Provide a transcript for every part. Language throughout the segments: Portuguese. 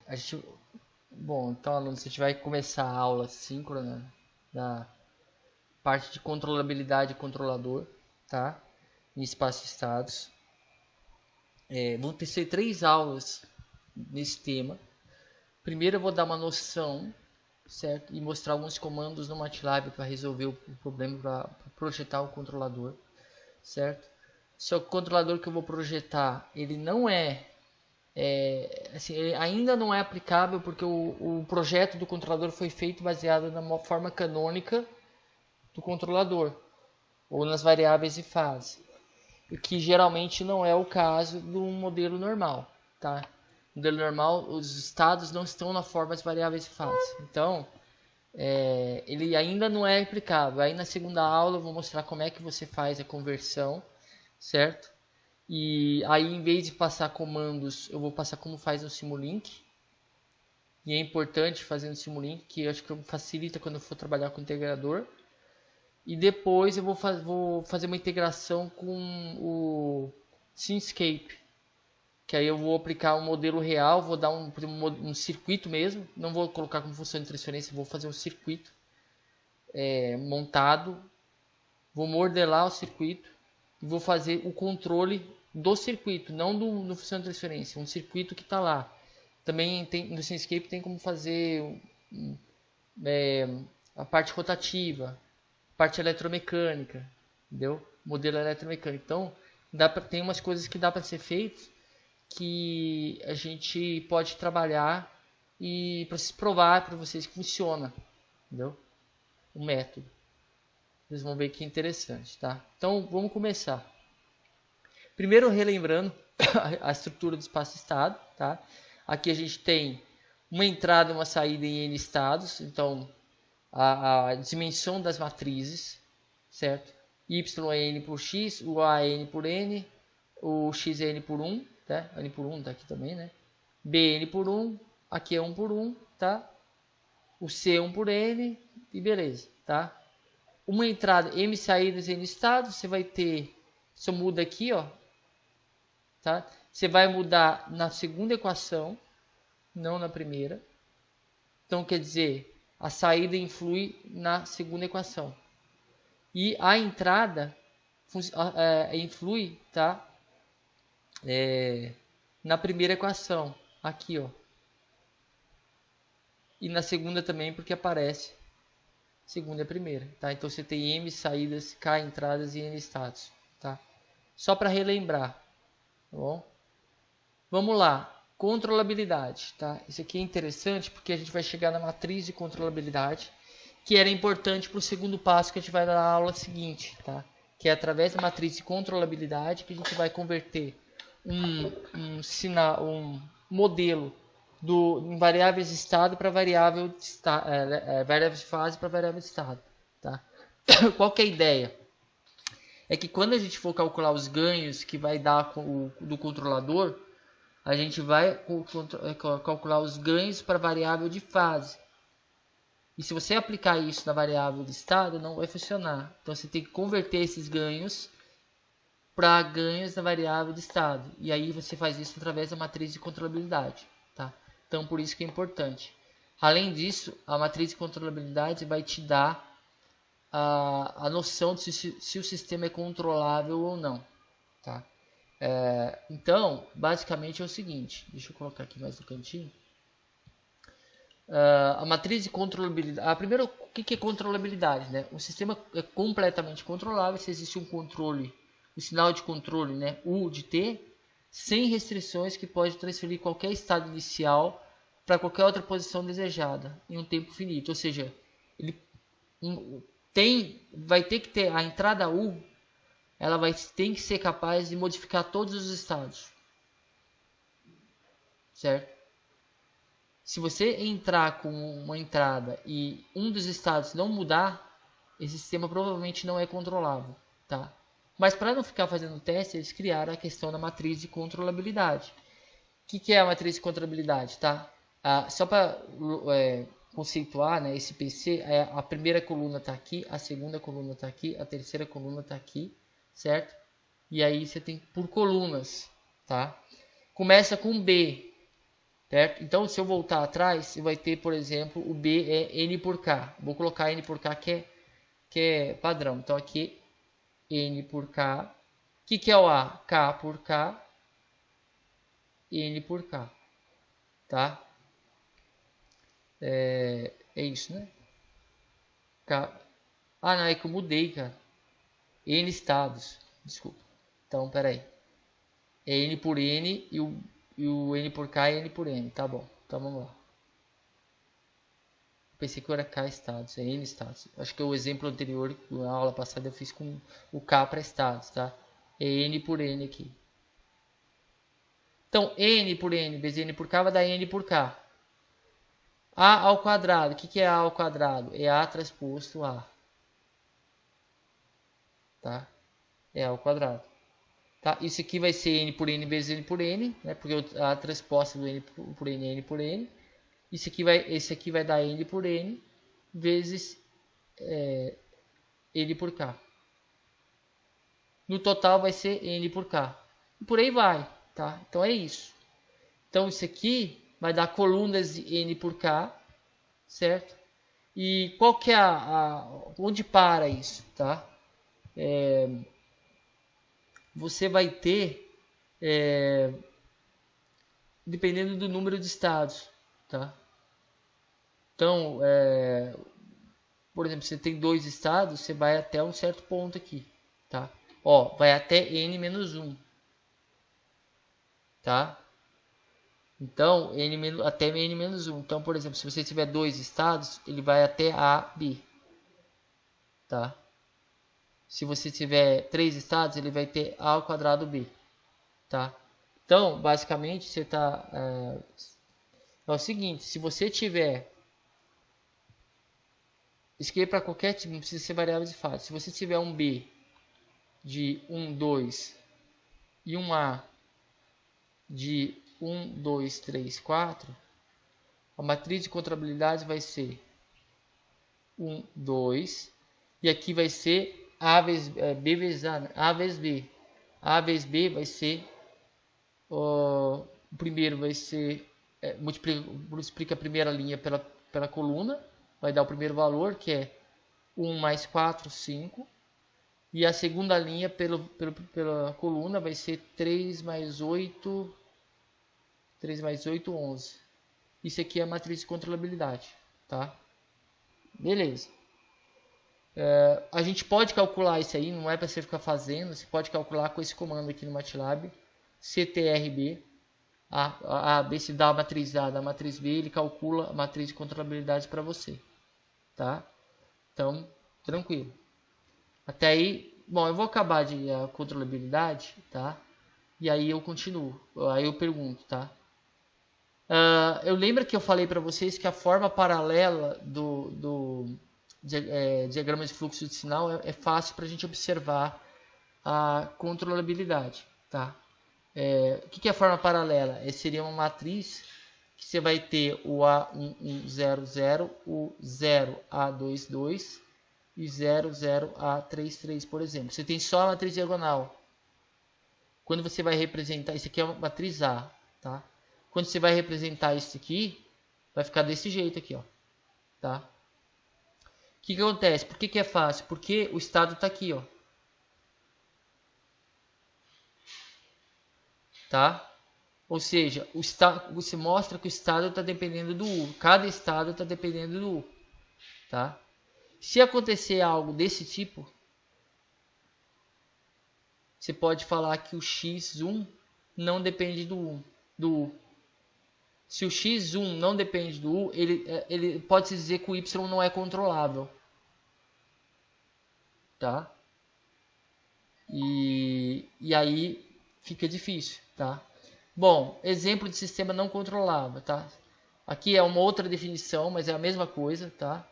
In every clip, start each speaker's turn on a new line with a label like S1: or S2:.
S1: A gente, bom, então, alunos, a gente vai começar a aula síncrona da parte de controlabilidade e controlador, tá? Em espaço de estados. Vão ter ser 3 aulas nesse tema. Primeiro eu vou dar uma noção, certo? E mostrar alguns comandos no MATLAB para resolver o problema, para projetar o controlador, certo? Só que o controlador que eu vou projetar, ele não assim, ele ainda não é aplicável porque o projeto do controlador foi feito baseado na forma canônica do controlador ou nas variáveis de fase, o que geralmente não é o caso do modelo normal, tá? No modelo normal, os estados não estão na forma das variáveis de fase, então ele ainda não é aplicável. Aí na segunda aula eu vou mostrar como é que você faz a conversão, certo? E aí, em vez de passar comandos, eu vou passar como faz no Simulink. E é importante fazer no Simulink, que eu acho que facilita quando eu for trabalhar com o integrador. E depois eu vou fazer uma integração com o Simscape, que aí eu vou aplicar um modelo real, vou dar um circuito mesmo. Não vou colocar como função de transferência, vou fazer um circuito montado. Vou modelar o circuito e vou fazer o controle do circuito, não do função de transferência, um circuito que está lá. Também tem, no Simscape tem como fazer é, a parte rotativa, parte eletromecânica, entendeu? Modelo eletromecânico. Então, tem umas coisas que dá para ser feitas que a gente pode trabalhar e para provar para vocês que funciona, entendeu? O método. Vocês vão ver que é interessante, tá? Então, vamos começar. Primeiro, relembrando a estrutura do espaço-estado, tá? Aqui a gente tem uma entrada e uma saída em N estados, então a dimensão das matrizes, certo? Y é N por X, o A é N por N, o X é N por 1, tá? N por 1 tá aqui também, né? B é N por 1, aqui é 1 por 1, tá? O C é 1 por N e beleza, tá? Uma entrada, M saídas, N estados, você vai ter, só muda aqui, ó, tá? Você vai mudar na segunda equação, não na primeira. Então, quer dizer, a saída influi na segunda equação. E a entrada influi, tá? Na primeira equação, aqui, ó. E na segunda também, porque aparece segunda e a primeira, tá? Então você tem M saídas, K entradas e N estados, tá? Só para relembrar, tá bom? Vamos lá, controlabilidade, tá? Isso aqui é interessante porque a gente vai chegar na matriz de controlabilidade, que era importante para o segundo passo que a gente vai dar na aula seguinte, tá? Que é através da matriz de controlabilidade que a gente vai converter um modelo em variáveis de estado para variável variáveis de fase para variável de estado, tá? Qual que é a ideia? É que quando a gente for calcular os ganhos que vai dar do controlador, a gente vai calcular os ganhos para a variável de fase. E se você aplicar isso na variável de estado, não vai funcionar. Então você tem que converter esses ganhos para ganhos na variável de estado. E aí você faz isso através da matriz de controlabilidade. Tá? Então por isso que é importante. Além disso, a matriz de controlabilidade vai te dar a noção de se o sistema é controlável ou não. Tá? Então, basicamente é o seguinte. Deixa eu colocar aqui mais no cantinho. A matriz de controlabilidade. Primeiro, o que é controlabilidade? Né? O sistema é completamente controlável se existe um controle, o sinal de controle, né? U de T, sem restrições, que pode transferir qualquer estado inicial para qualquer outra posição desejada em um tempo finito. Ou seja, ele vai ter que ter a entrada U, ela tem que ser capaz de modificar todos os estados, certo? Se você entrar com uma entrada e um dos estados não mudar, esse sistema provavelmente não é controlável, tá? Mas para não ficar fazendo teste, eles criaram a questão da matriz de controlabilidade. O que é a matriz de controlabilidade, tá? Só para conceituar, né, esse PC, a primeira coluna está aqui, a segunda coluna está aqui, a terceira coluna está aqui, certo? E aí você tem por colunas, tá? Começa com B. certo? Então, se eu voltar atrás, você vai ter, por exemplo, o B é N por K. Vou colocar N por K que é padrão. Então, aqui, N por K. O que é o A? K por K, N por K, tá? É isso, né? K. Ah, não, é que eu mudei, cara. N estados, desculpa. Então, peraí. É N por N e o N por K é N por N, tá bom. Então, vamos lá. Pensei que era K estados, é N estados. Acho que o exemplo anterior, na aula passada, eu fiz com o K para estados, tá? É N por N aqui. Então, N por N vezes N por K vai dar N por K. A ao quadrado. O que é A ao quadrado? É A transposto A. Tá? É A ao quadrado. Tá? Isso aqui vai ser N por N vezes N por N, né? Porque a transposta do N por N é N por N. Esse aqui vai dar N por N vezes N por K. No total vai ser N por K. E por aí vai, tá? Então é isso. Então isso aqui vai dar colunas de N por K, certo? E qual que é onde para isso, tá? Você vai ter, dependendo do número de estados, tá? Então, por exemplo, você tem 2 estados, você vai até um certo ponto aqui, tá? Ó, vai até n menos 1, tá? Então, até n menos 1. Então, por exemplo, se você tiver 2 estados, ele vai até a, b, tá? Se você tiver 3 estados, ele vai ter a ao quadrado b, tá? Então, basicamente, você tá é o seguinte, se você tiver, isso aqui é para qualquer tipo, não precisa ser variável de fato. Se você tiver um b de 1, 2 e um a de 1, 2, 3, 4, a matriz de controlabilidade vai ser 1, 2, e aqui vai ser A vezes B vezes A, né? A vezes B. A vezes B vai ser, o primeiro vai ser, multiplica a primeira linha pela coluna, vai dar o primeiro valor, que é 1 mais 4, 5. E a segunda linha pela coluna vai ser 3 mais 8, 11. Isso aqui é a matriz de controlabilidade, tá? Beleza. A gente pode calcular isso aí, não é para você ficar fazendo, você pode calcular com esse comando aqui no MATLAB, CTRB, B se dá a matriz A, da matriz B, ele calcula a matriz de controlabilidade para você, tá? Então, tranquilo. Até aí, bom, eu vou acabar de a controlabilidade, tá? E aí eu continuo, aí eu pergunto, tá? Eu lembro que eu falei para vocês que a forma paralela do diagrama de fluxo de sinal é fácil para a gente observar a controlabilidade, tá? O que é a forma paralela? Seria uma matriz que você vai ter o A1100, o 0A22 e 00A33, por exemplo. Você tem só a matriz diagonal. Quando você vai representar, isso aqui é uma matriz A, tá? Quando você vai representar isso aqui, vai ficar desse jeito aqui, ó, tá? O que acontece? Por que é fácil? Porque o estado está aqui, ó, tá? Ou seja, o estado, você mostra que o estado está dependendo do U. Cada estado está dependendo do U, tá? Se acontecer algo desse tipo, você pode falar que o x1 não depende do U. Se o x1 não depende do U, ele pode-se dizer que o y não é controlável, tá? E aí fica difícil, tá? Bom, exemplo de sistema não controlável, tá? Aqui é uma outra definição, mas é a mesma coisa, tá?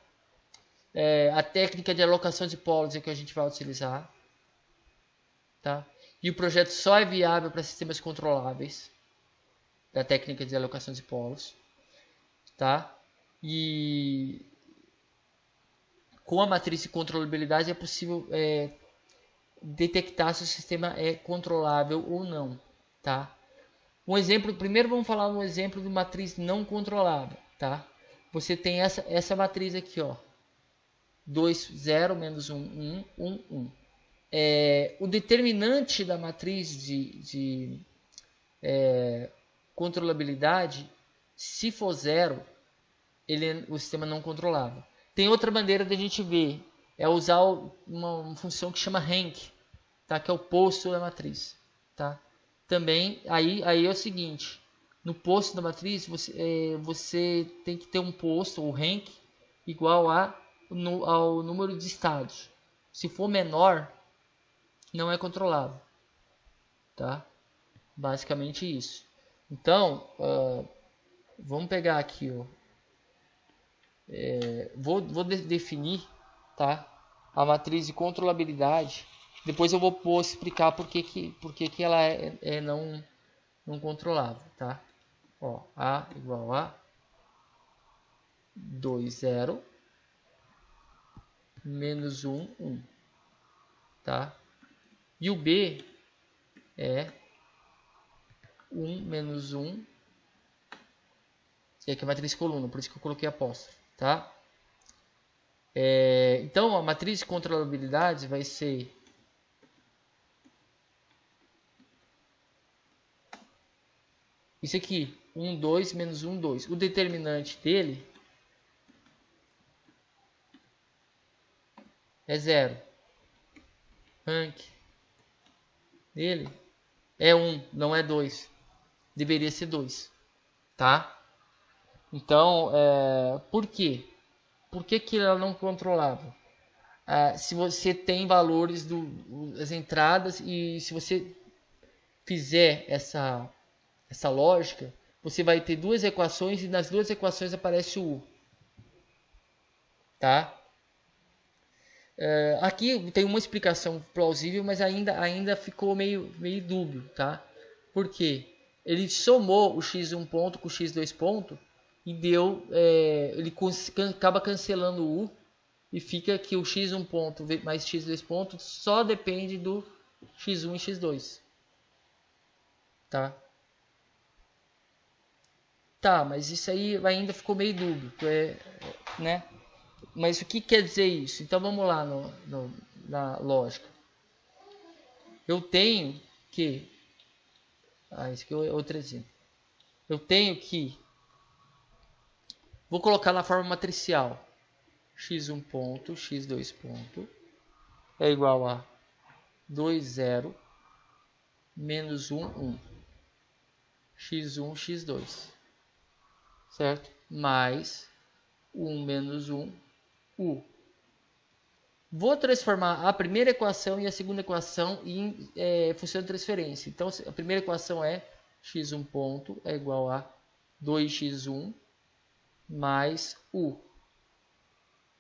S1: A técnica de alocação de polos é que a gente vai utilizar, tá? E o projeto só é viável para sistemas controláveis, da técnica de alocação de polos, tá? E com a matriz de controlabilidade é possível detectar se o sistema é controlável ou não, tá? Um exemplo, primeiro vamos falar um exemplo de matriz não controlável, tá? Você tem essa matriz aqui, ó. 2, 0, menos 1, 1, 1, 1. O determinante da matriz de controlabilidade, se for 0, o sistema não controlável. Tem outra maneira de a gente ver, é usar uma função que chama rank, tá? Que é o posto da matriz, tá? Também, aí é o seguinte, no posto da matriz, você tem que ter um posto, ou rank, igual ao número de estados. Se for menor, não é controlável, tá? Basicamente isso. Então, vamos pegar aqui, ó. Vou definir, tá? A matriz de controlabilidade. Depois eu vou explicar por que ela é não controlável, tá? Ó, A igual a 2, 0, menos 1, 1, tá? E o B é 1 menos 1, que é a matriz coluna, por isso que eu coloquei apóstrofo, tá? Então, a matriz de controlabilidade vai ser isso aqui, 1, 2, menos 1, 2. O determinante dele é 0. Rank dele é 1, não é 2. Deveria ser 2, tá? Então, por quê? Por que ela não controlável? Se você tem valores das entradas e se você fizer essa lógica, você vai ter duas equações e nas duas equações aparece o U, tá? Aqui tem uma explicação plausível, mas ainda ficou meio dúbio, tá? Por quê? Ele somou o x1 ponto com o x2 ponto e deu, ele acaba cancelando o U e fica que o x1 ponto mais x2 ponto só depende do x1 e x2, tá? Tá, mas isso aí ainda ficou meio dúbio, né? Mas o que quer dizer isso? Então vamos lá na lógica. Eu tenho que... esse aqui é outro exemplo. Eu tenho que... Vou colocar na forma matricial. x1 ponto, x2 ponto é igual a 2, 0, menos 1, 1. x1, x2. Certo? Mais 1 menos 1, U. Vou transformar a primeira equação e a segunda equação em função de transferência. Então, a primeira equação é x1 ponto é igual a 2x1 mais U.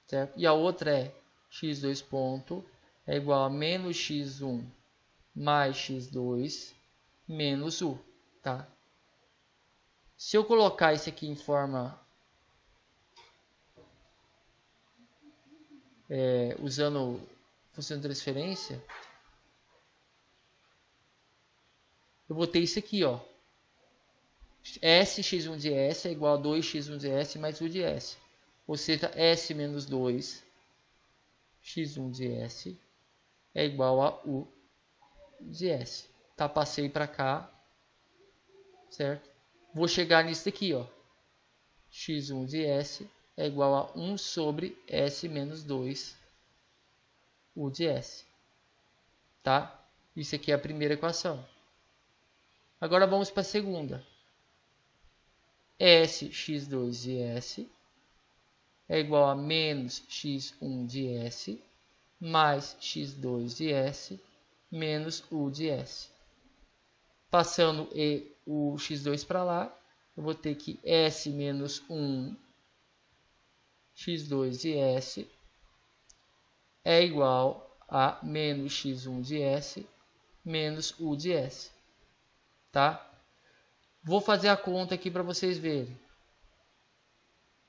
S1: Certo? E a outra é x2 ponto é igual a menos x1 mais x2 menos U. Tá? Se eu colocar isso aqui em forma... usando função de transferência, eu botei isso aqui, ó. Sx1 de S é igual a 2x1 de S mais U de S. Ou seja, S menos 2 x1 de S é igual a U de S. Tá, passei para cá, certo? Vou chegar nisso daqui, ó. x1 de S é igual a 1 sobre S menos 2 U de S. Tá? Isso aqui é a primeira equação. Agora vamos para a segunda. Sx2 de S é igual a menos x1 de S mais x2 de S menos U de S. Passando o x2 para lá, eu vou ter que S menos 1 x2 de S é igual a menos x1 de S menos U de S. Tá? Vou fazer a conta aqui para vocês verem.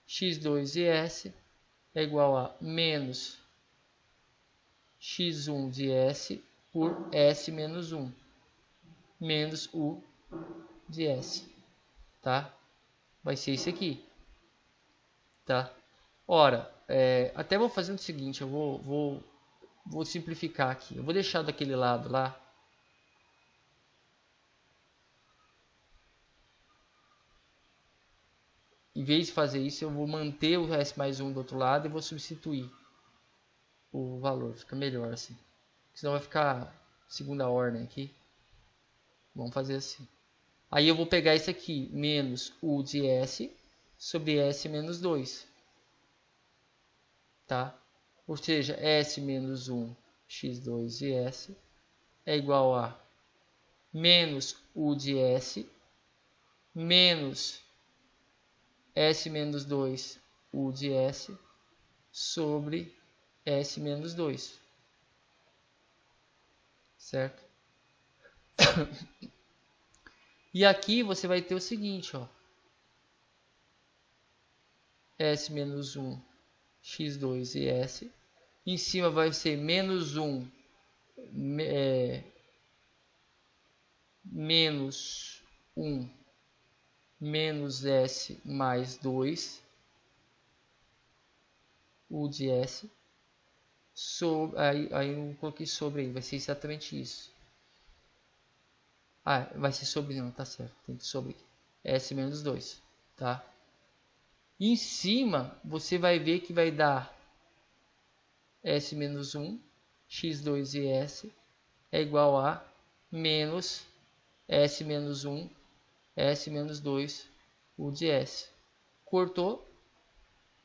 S1: x2 de S é igual a menos x1 de S por S menos 1 menos U de S, tá? Vai ser isso aqui, tá? Ora, até vou fazer o seguinte, eu vou simplificar aqui. Eu vou deixar daquele lado lá. Em vez de fazer isso, eu vou manter o S mais 1 do outro lado e vou substituir o valor. Fica melhor assim. Senão vai ficar segunda ordem aqui. Vamos fazer assim. Aí eu vou pegar isso aqui, menos U de S sobre S menos 2. Tá? Ou seja, S menos 1, x2 de S é igual a menos U de S menos S menos 2 U de S sobre S menos 2. Certo? E aqui você vai ter o seguinte, ó. S menos 1 x2 e S. Em cima vai ser menos 1 menos 1 menos S mais 2 U de S. Aí eu coloquei sobre aí, vai ser exatamente isso. Ah, vai ser sobre não, tá certo. Tem que sobre S menos 2, tá? E em cima você vai ver que vai dar S menos 1 x2 e S é igual a menos S menos 1 S menos 2 U de S. Cortou.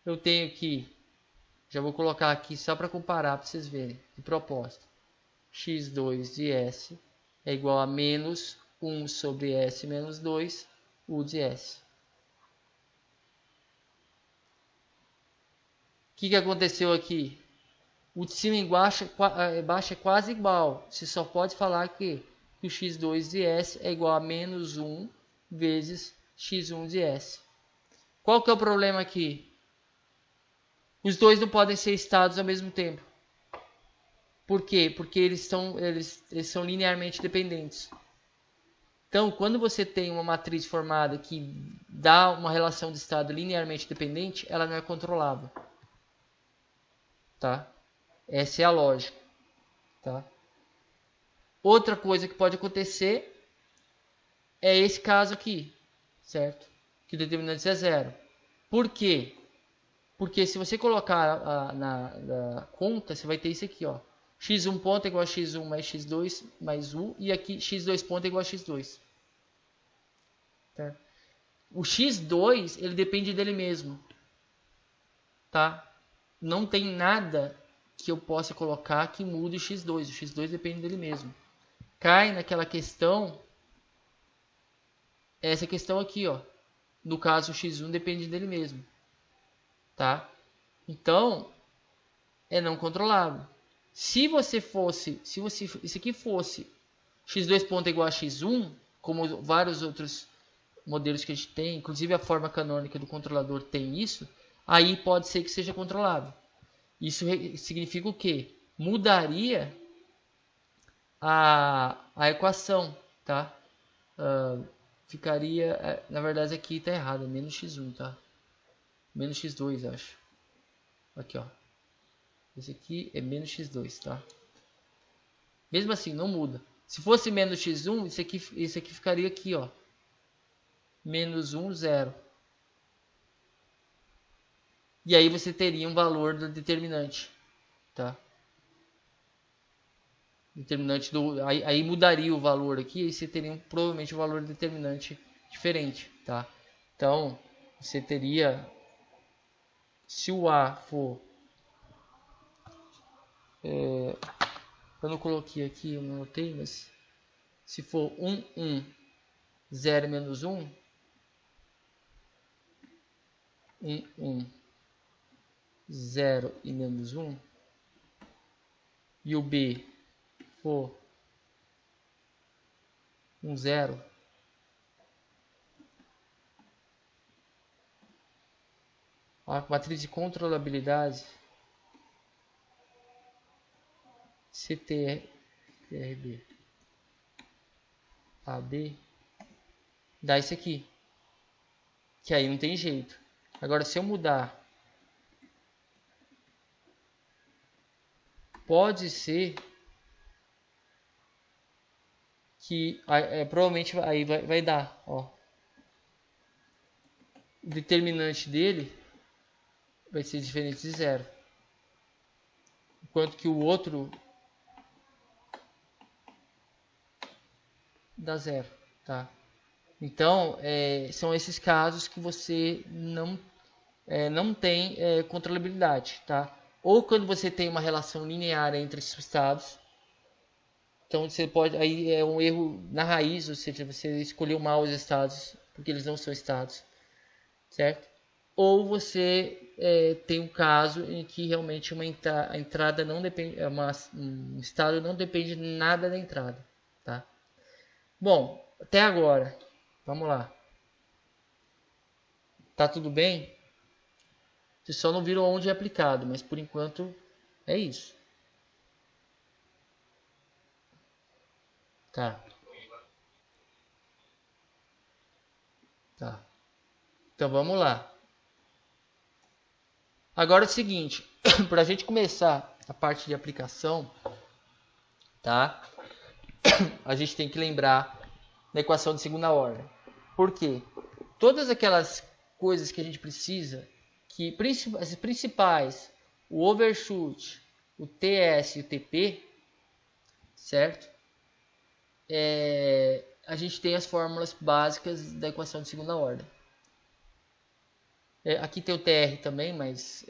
S1: Eu tenho que, já vou colocar aqui só para comparar para vocês verem, de propósito. x2 de S é igual a menos 1 sobre S menos 2 U de S. O que aconteceu aqui? O de cima embaixo é quase igual. Você só pode falar que o x2 de S é igual a menos 1 vezes x1 de S. Qual que é o problema aqui? Os dois não podem ser estados ao mesmo tempo. Por quê? Porque eles são linearmente dependentes. Então, quando você tem uma matriz formada que dá uma relação de estado linearmente dependente, ela não é controlável. Tá? Essa é a lógica. Tá? Outra coisa que pode acontecer é esse caso aqui, certo? Que o determinante é zero. Por quê? Porque se você colocar na conta, você vai ter isso aqui, ó. x1 ponto é igual a x1 mais x2 mais u, e aqui x2 ponto é igual a x2. Tá? O x2, ele depende dele mesmo. Tá? Não tem nada que eu possa colocar que mude o x2. O x2 depende dele mesmo. Cai naquela questão, essa questão aqui, ó. No caso, o x1 depende dele mesmo. Tá? Então, é não controlável. Se isso aqui fosse x2 ponto igual a x1, como vários outros modelos que a gente tem, inclusive a forma canônica do controlador tem isso, aí pode ser que seja controlável. Isso significa o quê? Mudaria a equação, tá? Ficaria, na verdade aqui está errado, menos x1, tá? Menos x2, acho. Aqui, ó. Esse aqui é menos x2, tá? Mesmo assim, não muda. Se fosse menos x1, isso aqui ficaria aqui, ó. Menos 1, 0. E aí você teria um valor do determinante, tá? Determinante aí mudaria o valor aqui, e você teria provavelmente um valor determinante diferente, tá? Então, você teria, se o A for, eu não coloquei aqui, eu não notei, mas se for 1, 1, 0 menos 1, 1, 1, 0 e menos 1, e o B for 1, 0, a matriz de controlabilidade CTRB AB dá isso aqui. Que aí não tem jeito. Agora, se eu mudar, pode ser que provavelmente aí vai dar, ó. O determinante dele vai ser diferente de 0. Enquanto que o outro dá 0, tá? Então, são esses casos que você não tem controlabilidade, tá? Ou quando você tem uma relação linear entre esses estados, então você pode, aí é um erro na raiz, ou seja, você escolheu mal os estados, porque eles não são estados, certo? Ou você tem um caso em que realmente a entrada não depende, um estado não depende nada da entrada, tá? Bom, até agora, vamos lá. Tá tudo bem? Vocês só não viram onde é aplicado, mas por enquanto é isso. Tá. Tá. Então vamos lá. Agora é o seguinte, para a gente começar a parte de aplicação, tá? A gente tem que lembrar da equação de segunda ordem. Por quê? Todas aquelas coisas que a gente precisa, que as principais, o overshoot, o TS e o TP, certo? A gente tem as fórmulas básicas da equação de segunda ordem. Aqui tem o TR também, mas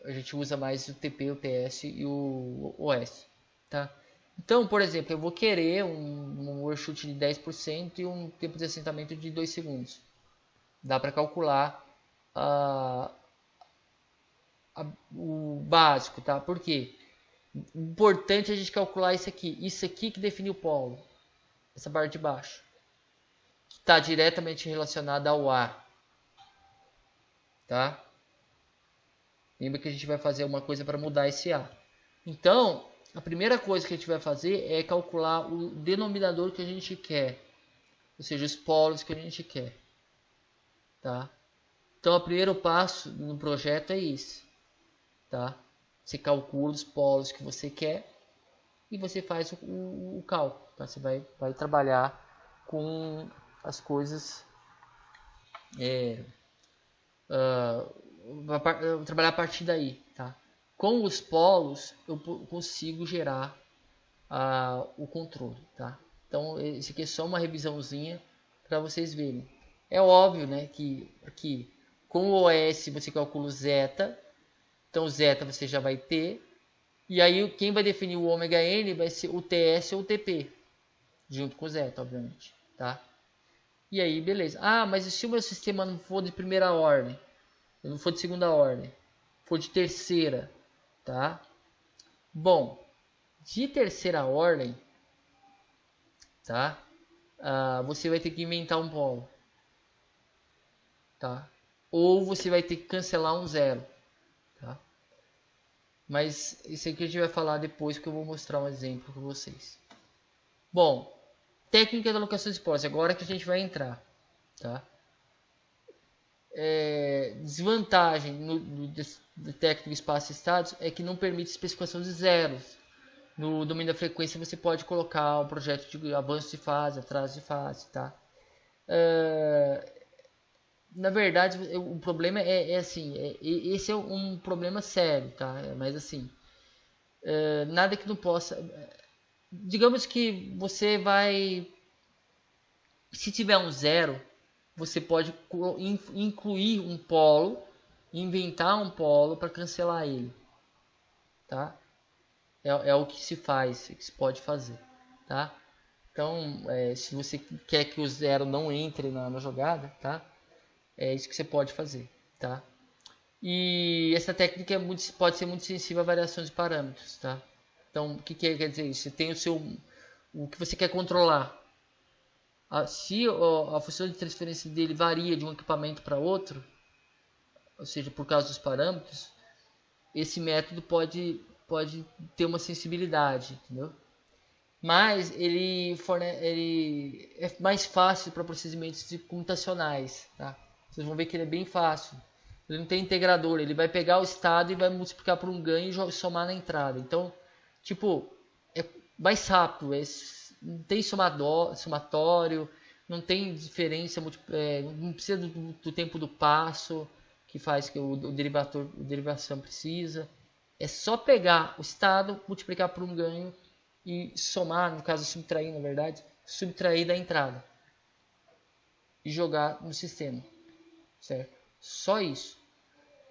S1: a gente usa mais o TP, o TS e o OS. Tá? Então, por exemplo, eu vou querer um overshoot de 10% e um tempo de assentamento de 2 segundos. Dá para calcular o básico, tá? Por quê? Importante a gente calcular isso aqui. Isso aqui que define o polo. Essa barra de baixo. Que está diretamente relacionada ao A. Tá? Lembra que a gente vai fazer uma coisa para mudar esse A. Então, a primeira coisa que a gente vai fazer é calcular o denominador que a gente quer. Ou seja, os polos que a gente quer. Tá? Então, o primeiro passo no projeto é isso. Tá? Você calcula os polos que você quer e você faz o cálculo. Tá? Você vai trabalhar com as coisas... trabalhar a partir daí, tá? Com os polos eu consigo gerar o controle, tá? Então esse aqui é só uma revisãozinha para vocês verem. É óbvio, né, que aqui com o OS você calcula o zeta, então o zeta você já vai ter, e aí quem vai definir o ômega n vai ser o TS ou o TP, junto com o zeta, obviamente, tá? E aí beleza. Mas e se o meu sistema não for de primeira ordem? Não for de segunda ordem, for de terceira, tá? Bom, de terceira ordem, tá? Você vai ter que inventar um polo, tá? Ou você vai ter que cancelar um zero, tá? Mas isso aqui a gente vai falar depois que eu vou mostrar um exemplo para vocês. Bom, técnica da alocação de polos, agora que a gente vai entrar, tá? Desvantagem do técnico espaço estados é que não permite especificação de zeros. No domínio da frequência você pode colocar um projeto de avanço de fase, atraso de fase, tá? Na verdade, o problema assim, esse é um problema sério, tá? Mas assim, nada que não possa... digamos que você vai... se tiver um zero, você pode incluir um polo, inventar um polo para cancelar ele, tá? É o que se faz, que se pode fazer, tá? Então, se você quer que o zero não entre na jogada, tá? É isso que você pode fazer, tá? E essa técnica pode ser muito sensível a variações de parâmetros, tá? Então, o que quer dizer isso? Você tem o que você quer controlar. Se a função de transferência dele varia de um equipamento para outro, ou seja, por causa dos parâmetros, esse método pode ter uma sensibilidade, entendeu? mas ele é mais fácil para procedimentos computacionais, tá? Vocês vão ver que ele é bem fácil. Ele não tem integrador, ele vai pegar o estado e vai multiplicar por um ganho e somar na entrada. Então, tipo, é mais rápido, não tem somatório, não tem diferença, não precisa do tempo do passo que faz que o derivação precisa. É só pegar o estado, multiplicar por um ganho e somar, no caso subtrair, na verdade, subtrair da entrada e jogar no sistema, certo? Só isso,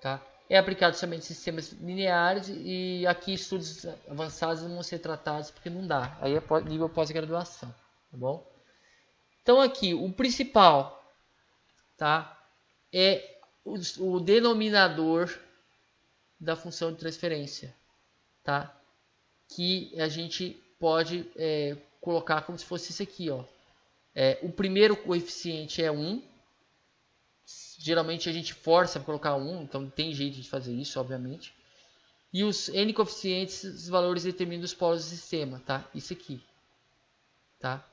S1: tá? É aplicado somente em sistemas lineares e aqui estudos avançados não vão ser tratados porque não dá. Aí é nível pós-graduação, tá bom? Então aqui o principal, tá? É o denominador da função de transferência, tá? Que a gente pode colocar como se fosse isso aqui, ó. O primeiro coeficiente é 1. Geralmente a gente força para colocar 1, então tem jeito de fazer isso, obviamente. E os n coeficientes, os valores determinam os polos do sistema, tá? Isso aqui, tá?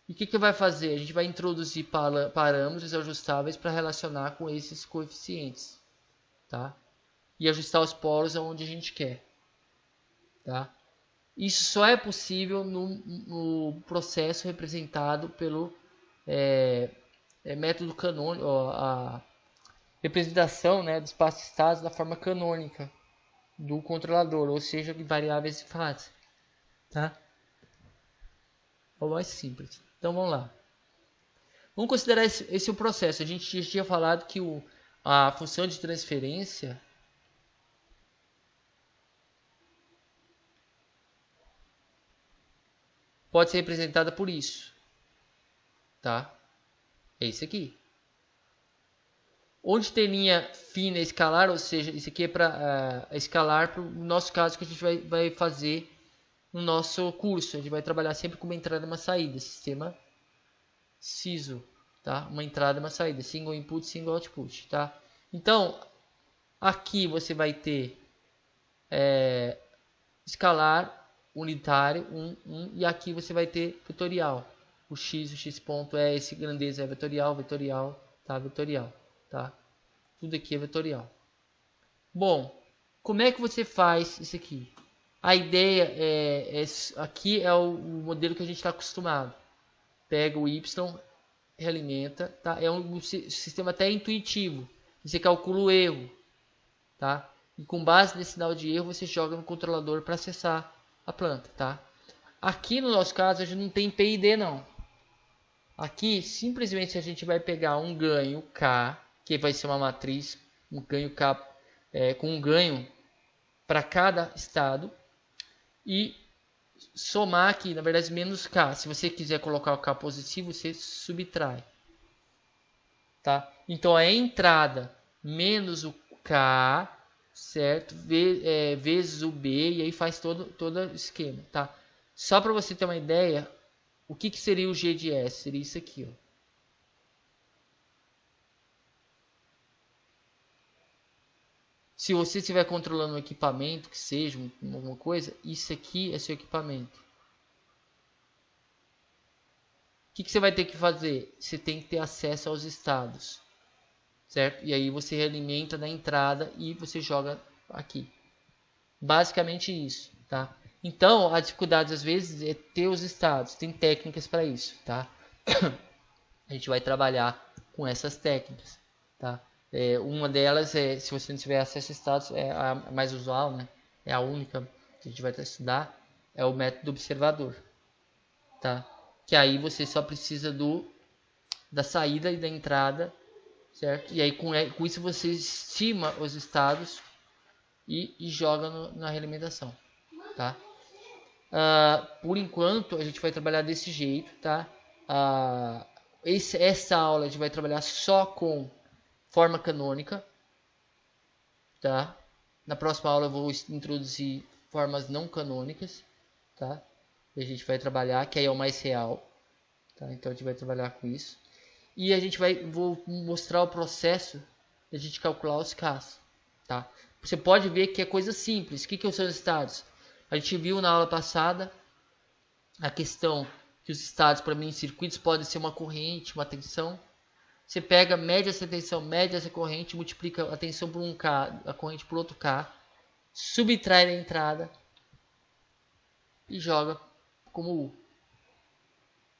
S1: E o que vai fazer? A gente vai introduzir parâmetros ajustáveis para relacionar com esses coeficientes, tá? E ajustar os polos aonde a gente quer, tá? Isso só é possível no processo representado pelo método canônico, a representação, né, do espaço de estados da forma canônica do controlador, ou seja, de variáveis de fase, tá? É o mais simples. Então vamos lá. Vamos considerar esse o processo. A gente já tinha falado que a função de transferência pode ser representada por isso, tá? É isso aqui. Onde tem linha fina escalar, ou seja, isso aqui é para escalar para o nosso caso que a gente vai fazer no nosso curso. A gente vai trabalhar sempre com uma entrada e uma saída, sistema SISO, tá? Uma entrada e uma saída, single input, single output, tá? Então, aqui você vai ter escalar, unitário, 1, e aqui você vai ter vetorial. O x ponto esse grandeza é vetorial, tá? Vetorial. Tá? Tudo aqui é vetorial. Bom, como é que você faz isso aqui? A ideia aqui é o modelo que a gente está acostumado. Pega o y, realimenta, tá? É um sistema até intuitivo. Você calcula o erro, tá? E com base nesse sinal de erro você joga no controlador para acessar a planta, tá? Aqui no nosso caso a gente não tem PID não. Aqui simplesmente a gente vai pegar um ganho K, que vai ser uma matriz, um ganho K com um ganho para cada estado e somar aqui, na verdade menos K. Se você quiser colocar o K positivo, você subtrai, tá? Então a entrada menos o K, certo? Vezes o B, e aí faz todo o esquema, tá? Só para você ter uma ideia, o que seria o G de S? Seria isso aqui, ó. Se você estiver controlando um equipamento, que seja alguma coisa, isso aqui é seu equipamento. O que você vai ter que fazer? Você tem que ter acesso aos estados, certo? E aí você realimenta na entrada e você joga aqui. Basicamente isso, tá? Então, a dificuldade às vezes é ter os estados. Tem técnicas para isso, tá? A gente vai trabalhar com essas técnicas, tá? Uma delas se você não tiver acesso a estados, é a mais usual, né? É a única que a gente vai estudar, é o método observador, tá? Que aí você só precisa da saída e da entrada, certo? E aí com isso você estima os estados e joga na realimentação, tá? Por enquanto a gente vai trabalhar desse jeito, tá? Essa aula a gente vai trabalhar só com forma canônica, tá? Na próxima aula eu vou introduzir formas não canônicas, tá? E a gente vai trabalhar, que aí é o mais real, tá? Então a gente vai trabalhar com isso. E vou mostrar o processo de a gente calcular os Ks, tá? Você pode ver que é coisa simples. O que são os estados? A gente viu na aula passada a questão que os estados, para mim, circuitos podem ser uma corrente, uma tensão. Você pega, mede essa tensão, mede essa corrente, multiplica a tensão por um K, a corrente por outro K, subtrai da entrada e joga como U.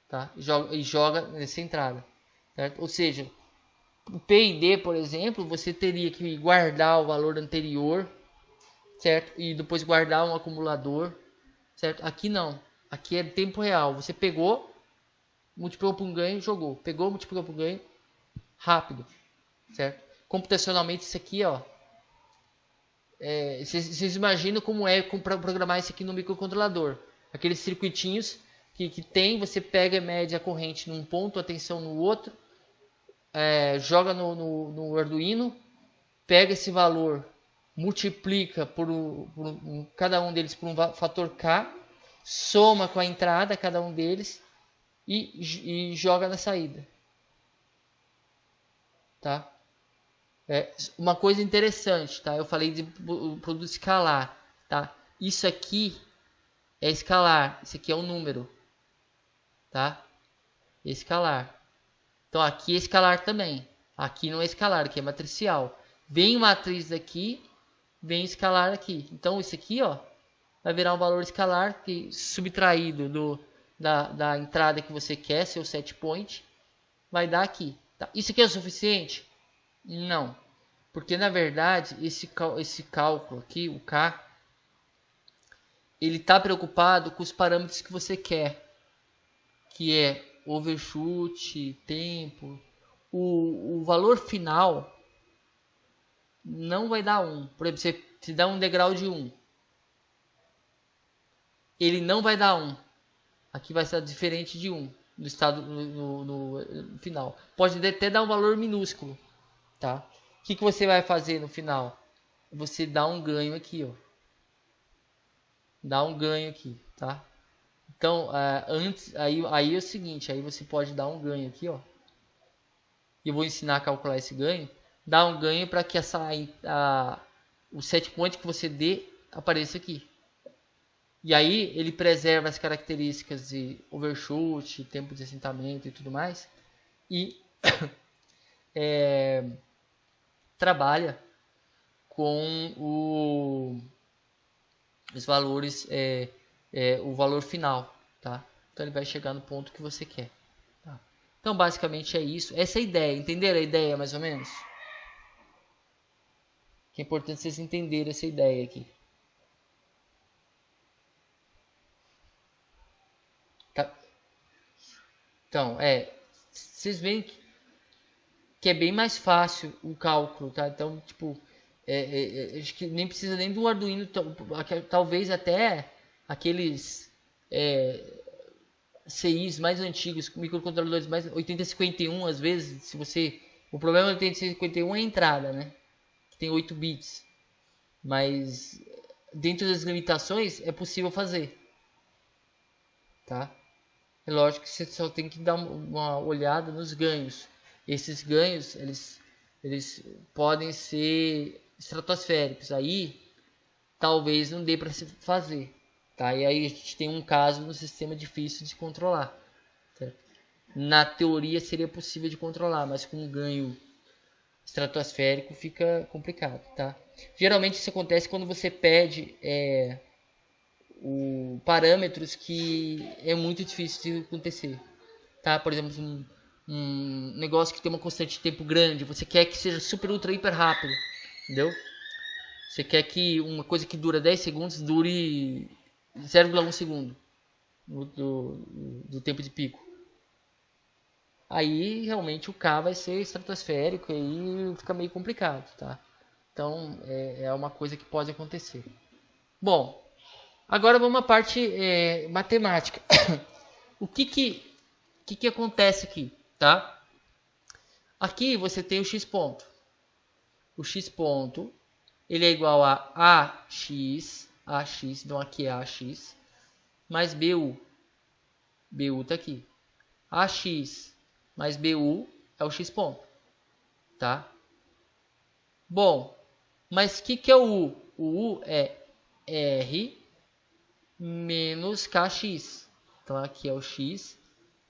S1: Tá? E joga nessa entrada. Certo? Ou seja, o P e D, por exemplo, você teria que guardar o valor anterior, certo? E depois guardar um acumulador, certo? Aqui não. Aqui é tempo real. Você pegou, multiplicou por um ganho, jogou. Pegou, multiplicou por um ganho, rápido, certo? Computacionalmente isso aqui, ó, vocês imaginam como é para programar isso aqui no microcontrolador? Aqueles circuitinhos que tem, você pega e mede a corrente num ponto, a tensão no outro, joga no Arduino, pega esse valor, multiplica por cada um deles por um fator K, soma com a entrada cada um deles e joga na saída. Tá? Uma coisa interessante, tá? Eu falei de produto escalar, tá? Isso aqui é escalar, isso aqui é um número, tá? Escalar. Então aqui é escalar também. Aqui não é escalar, aqui é matricial. Vem matriz daqui, vem escalar aqui. Então isso aqui, ó, vai virar um valor escalar que subtraído da entrada que você quer, seu set point, vai dar aqui. Tá? Isso aqui é o suficiente? Não, porque na verdade esse cálculo aqui, o K, ele está preocupado com os parâmetros que você quer, que é overshoot, tempo. O valor final não vai dar 1. Por exemplo, você dá um degrau de 1, ele não vai dar 1. Aqui vai ser diferente de 1 no estado no final. Pode até dar um valor minúsculo. Tá? O que você vai fazer no final? Você dá um ganho aqui, ó. Dá um ganho aqui, tá? Então, antes, aí é o seguinte, aí você pode dar um ganho aqui, ó. E eu vou ensinar a calcular esse ganho. Dá um ganho para que o set point que você dê apareça aqui. E aí ele preserva as características de overshoot, tempo de assentamento e tudo mais. E trabalha com os valores, o valor final, tá? Então ele vai chegar no ponto que você quer. Tá? Então basicamente é isso. Essa é a ideia. Entenderam a ideia mais ou menos? Que é importante vocês entenderem essa ideia aqui. Tá? Então, vocês veem que é bem mais fácil o cálculo, tá? Então, tipo, acho que nem precisa nem do Arduino, talvez até aqueles CIs mais antigos, microcontroladores mais 8051, às vezes, se você, o problema do 8051 é a entrada, né? Que tem 8 bits. Mas dentro das limitações é possível fazer. Tá? É lógico que você só tem que dar uma olhada nos ganhos. Esses ganhos, eles podem ser estratosféricos. Aí, talvez não dê para se fazer. Tá? E aí a gente tem um caso no sistema difícil de controlar. Certo? Na teoria seria possível de controlar, mas com um ganho estratosférico fica complicado. Tá? Geralmente isso acontece quando você pede parâmetros que é muito difícil de acontecer. Tá? Por exemplo, um negócio que tem uma constante de tempo grande, você quer que seja super ultra hiper rápido, entendeu? Você quer que uma coisa que dura 10 segundos dure 0,1 segundo do tempo de pico. Aí realmente o K vai ser estratosférico e aí fica meio complicado, tá? Então é uma coisa que pode acontecer. Bom, agora vamos à parte matemática. O que acontece aqui, tá? Aqui você tem o x ponto. O x ponto, ele é igual a AX, então aqui é AX, mais BU. BU está aqui. AX mais BU é o x ponto, tá? Bom, mas o que é o U? O U é R menos KX. Então aqui é o x,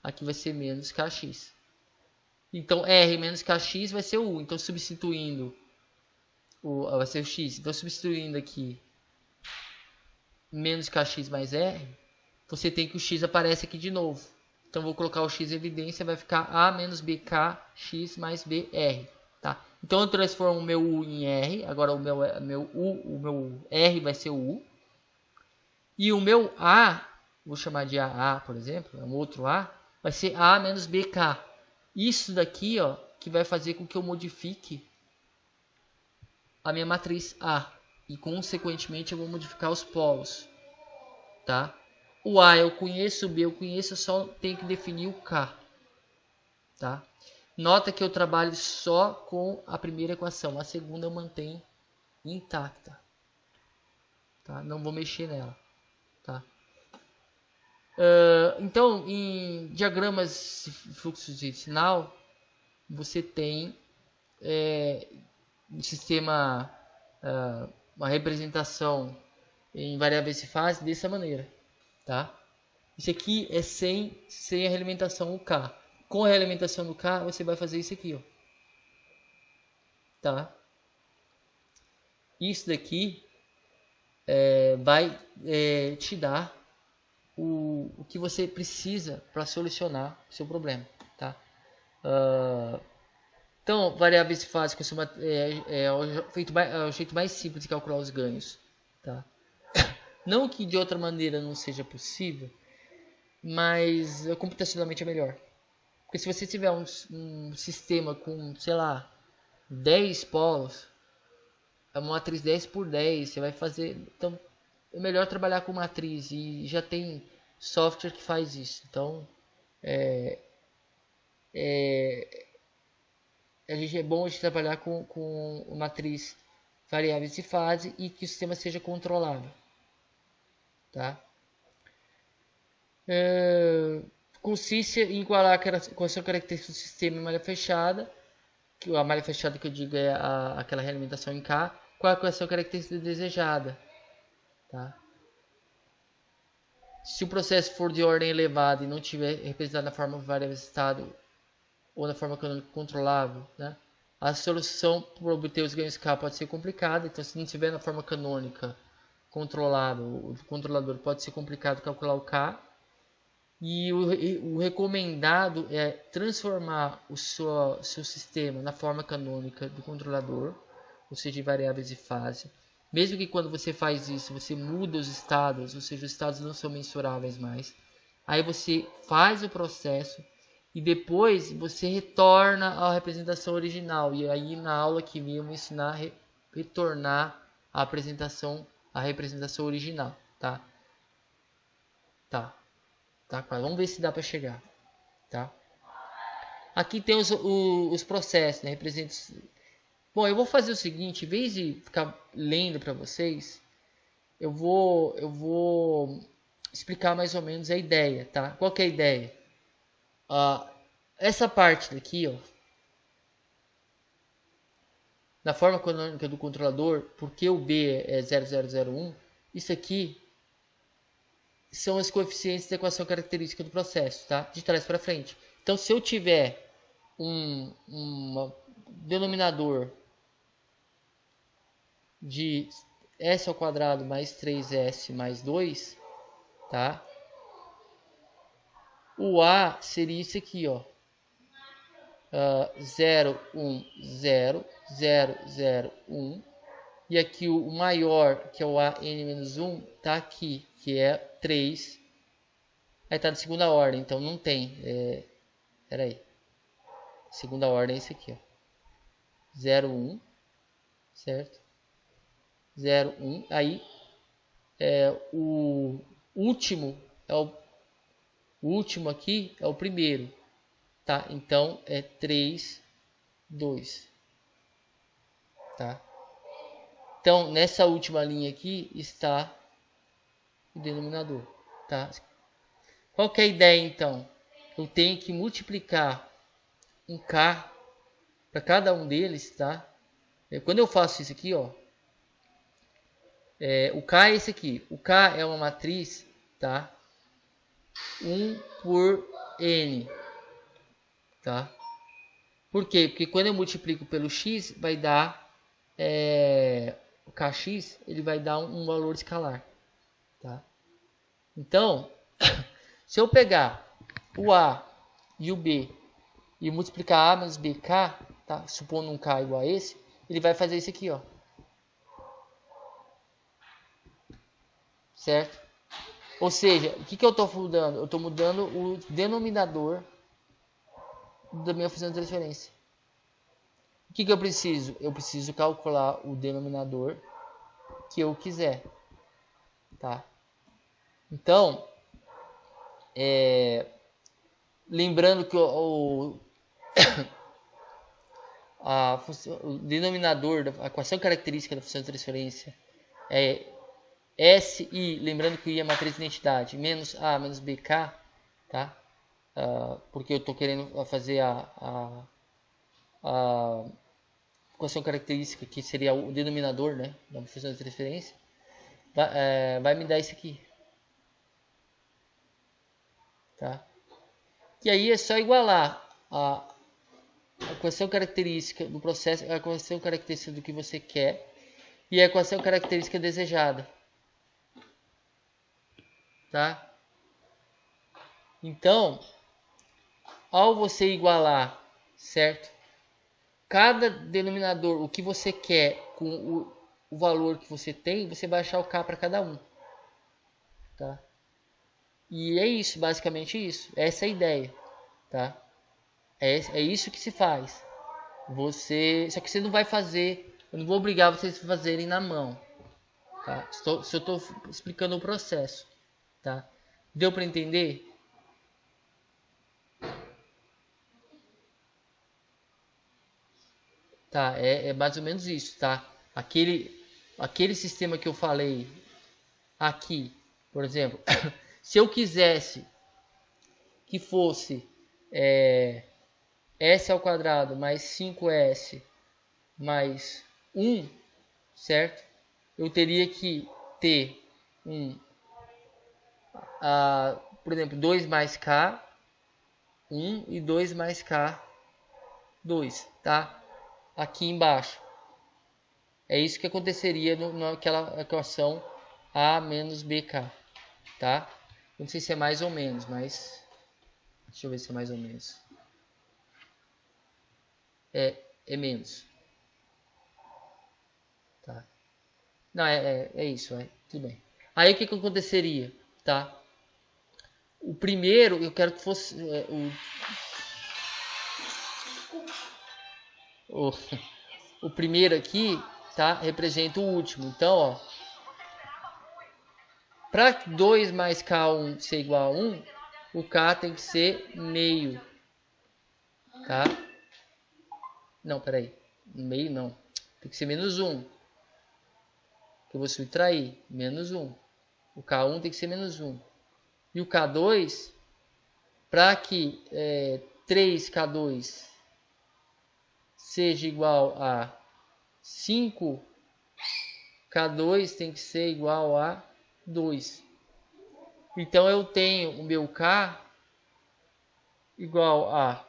S1: aqui vai ser menos kx. Então r menos kx vai ser o u. Então substituindo, vai ser o x. Então substituindo aqui menos kx mais r, você tem que o x aparece aqui de novo. Então vou colocar o x em evidência, vai ficar a menos bkx mais br. Tá? Então eu transformo o meu u em r, agora o meu r vai ser o u. E o meu a, vou chamar de AA, por exemplo, é um outro a, vai ser a menos bk. Isso daqui, ó, que vai fazer com que eu modifique a minha matriz A. E consequentemente eu vou modificar os polos. Tá? O A eu conheço, o B eu conheço, eu só tenho que definir o K. Tá? Nota que eu trabalho só com a primeira equação, a segunda eu mantenho intacta. Tá? Não vou mexer nela. Tá? Então, em diagramas de fluxos de sinal, você tem um sistema, uma representação em variáveis de fase dessa maneira. Tá? Isso aqui é sem a realimentação do K. Com a realimentação do K, você vai fazer isso aqui. Ó. Tá? Isso daqui vai te dar o que você precisa para solucionar o seu problema. Tá? Então, variáveis de fase é o jeito mais simples de calcular os ganhos. Tá? Não que de outra maneira não seja possível, mas computacionalmente é melhor. Porque se você tiver um sistema com, sei lá, 10 polos, é uma matriz 10 por 10, você vai fazer... Então, é melhor trabalhar com matriz e já tem software que faz isso. Então, é bom a gente trabalhar com matriz variáveis de fase e que o sistema seja controlável. Tá? Consiste em igualar a sua característica do sistema em malha fechada, que a malha fechada que eu digo é aquela realimentação em K, com a equação característica desejada. Tá? Se o processo for de ordem elevada e não tiver representado na forma variável de estado ou na forma canônica controlável, né, a solução para obter os ganhos K pode ser complicada. Então, se não tiver na forma canônica controlável, o controlador pode ser complicado calcular o K. E o recomendado é transformar o seu sistema na forma canônica do controlador, ou seja, em variáveis de fase. Mesmo que quando você faz isso, você muda os estados, ou seja, os estados não são mensuráveis mais. Aí você faz o processo e depois você retorna à representação original. E aí na aula que vem eu vou ensinar a retornar à representação original. Tá? Vamos ver se dá para chegar. Tá? Aqui tem os processos, né? Bom, eu vou fazer o seguinte, em vez de ficar lendo para vocês, eu vou explicar mais ou menos a ideia, tá? Qual que é a ideia? Essa parte daqui, ó, na forma canônica do controlador, porque o B é 0001, isso aqui são os coeficientes da equação característica do processo, tá? De trás para frente. Então, se eu tiver um denominador de s ao quadrado mais 3s mais 2, tá? O A seria isso aqui, ó. 0, 1, 0, 0, 0, 1. E aqui o maior, que é o AN-1, tá aqui, que é 3. Aí tá de segunda ordem, então não tem. Pera aí. Segunda ordem é esse aqui, ó. 0, 1, certo? 0, 1. Aí o último o último aqui é o primeiro, tá? Então é 3, 2, tá? Então nessa última linha aqui está o denominador, tá? Qual que é a ideia então? Eu tenho que multiplicar um K para cada um deles, tá? Quando eu faço isso aqui, ó, o K é esse aqui. O K é uma matriz, tá? 1 por n, tá? Por quê? Porque quando eu multiplico pelo x, vai dar o kx, ele vai dar um valor escalar, tá? Então, se eu pegar o a e o b e multiplicar a menos bk, tá? Supondo um k igual a esse, ele vai fazer isso aqui, ó. Certo? Ou seja, o que eu estou mudando? Eu estou mudando o denominador da minha função de transferência. O que eu preciso? Eu preciso calcular o denominador que eu quiser, tá? Então, lembrando que o denominador, a equação característica da função de transferência é SI, lembrando que I é matriz de identidade, menos A menos BK, tá? Porque eu estou querendo fazer a equação característica, que seria o denominador, né, da função de transferência, vai me dar isso aqui, tá? E aí é só igualar a equação característica do processo, a equação característica do que você quer e a equação característica desejada, tá? Então, ao você igualar, certo? Cada denominador, o que você quer com o valor que você tem, você vai achar o K para cada um, tá? E é isso, basicamente isso. Essa é a ideia, tá? É isso que se faz. Só que você não vai fazer, eu não vou obrigar vocês a fazerem na mão, tá? Se eu estou explicando o processo, tá? Deu para entender? Tá, é mais ou menos isso, tá? Aquele sistema que eu falei aqui, por exemplo, se eu quisesse que fosse s ao quadrado mais 5s mais 1, certo? Eu teria que ter por exemplo, 2 mais k, 1 e 2 mais k, 2, tá? Aqui embaixo. É isso que aconteceria naquela equação a menos bk, tá? Não sei se é mais ou menos, mas deixa eu ver se é mais ou menos. É menos. Tá? Não, é isso, tudo bem. Aí o que aconteceria, tá? O primeiro, eu quero que fosse o primeiro aqui, tá? Representa o último. Então, ó, para 2 mais K1 ser igual a 1, o K tem que ser meio, tá? Não, peraí. Meio não. Tem que ser menos 1. Que eu vou subtrair. Menos 1. O K1 tem que ser menos 1. E o K2, para que 3K2 seja igual a 5, K2 tem que ser igual a 2. Então eu tenho o meu K igual a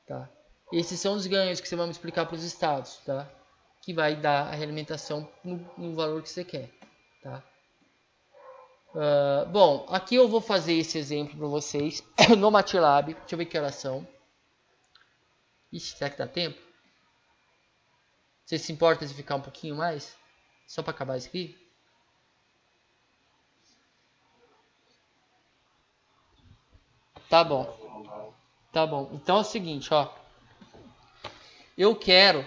S1: tá? Esses são os ganhos que você vai me explicar para os estados, tá? Que vai dar a realimentação no valor que você quer, tá? Bom, aqui eu vou fazer esse exemplo para vocês no MATLAB. Deixa eu ver que horas são. Ixi, será que dá tempo? Você se importa de ficar um pouquinho mais? Só para acabar isso aqui? Tá bom. Tá bom. Então é o seguinte, ó. Eu quero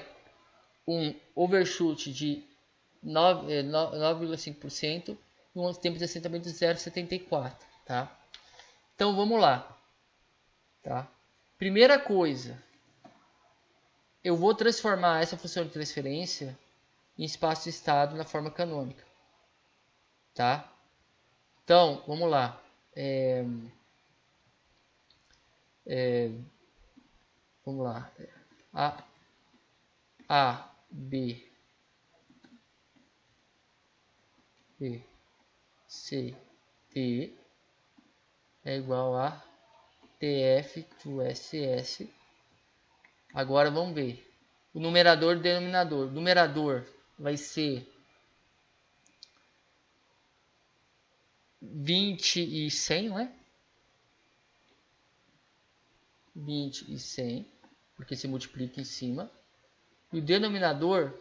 S1: um overshoot de 9,5% e um tempo de assentamento de 0,74, tá? Então vamos lá, tá? Primeira coisa, eu vou transformar essa função de transferência em espaço de estado na forma canônica, tá? Então vamos lá. Vamos lá. A, B, B, C, D é igual a TF to SS. Agora vamos ver o numerador e o denominador. O numerador vai ser 20 e 100, não é? 20 e 100, porque se multiplica em cima. E o denominador,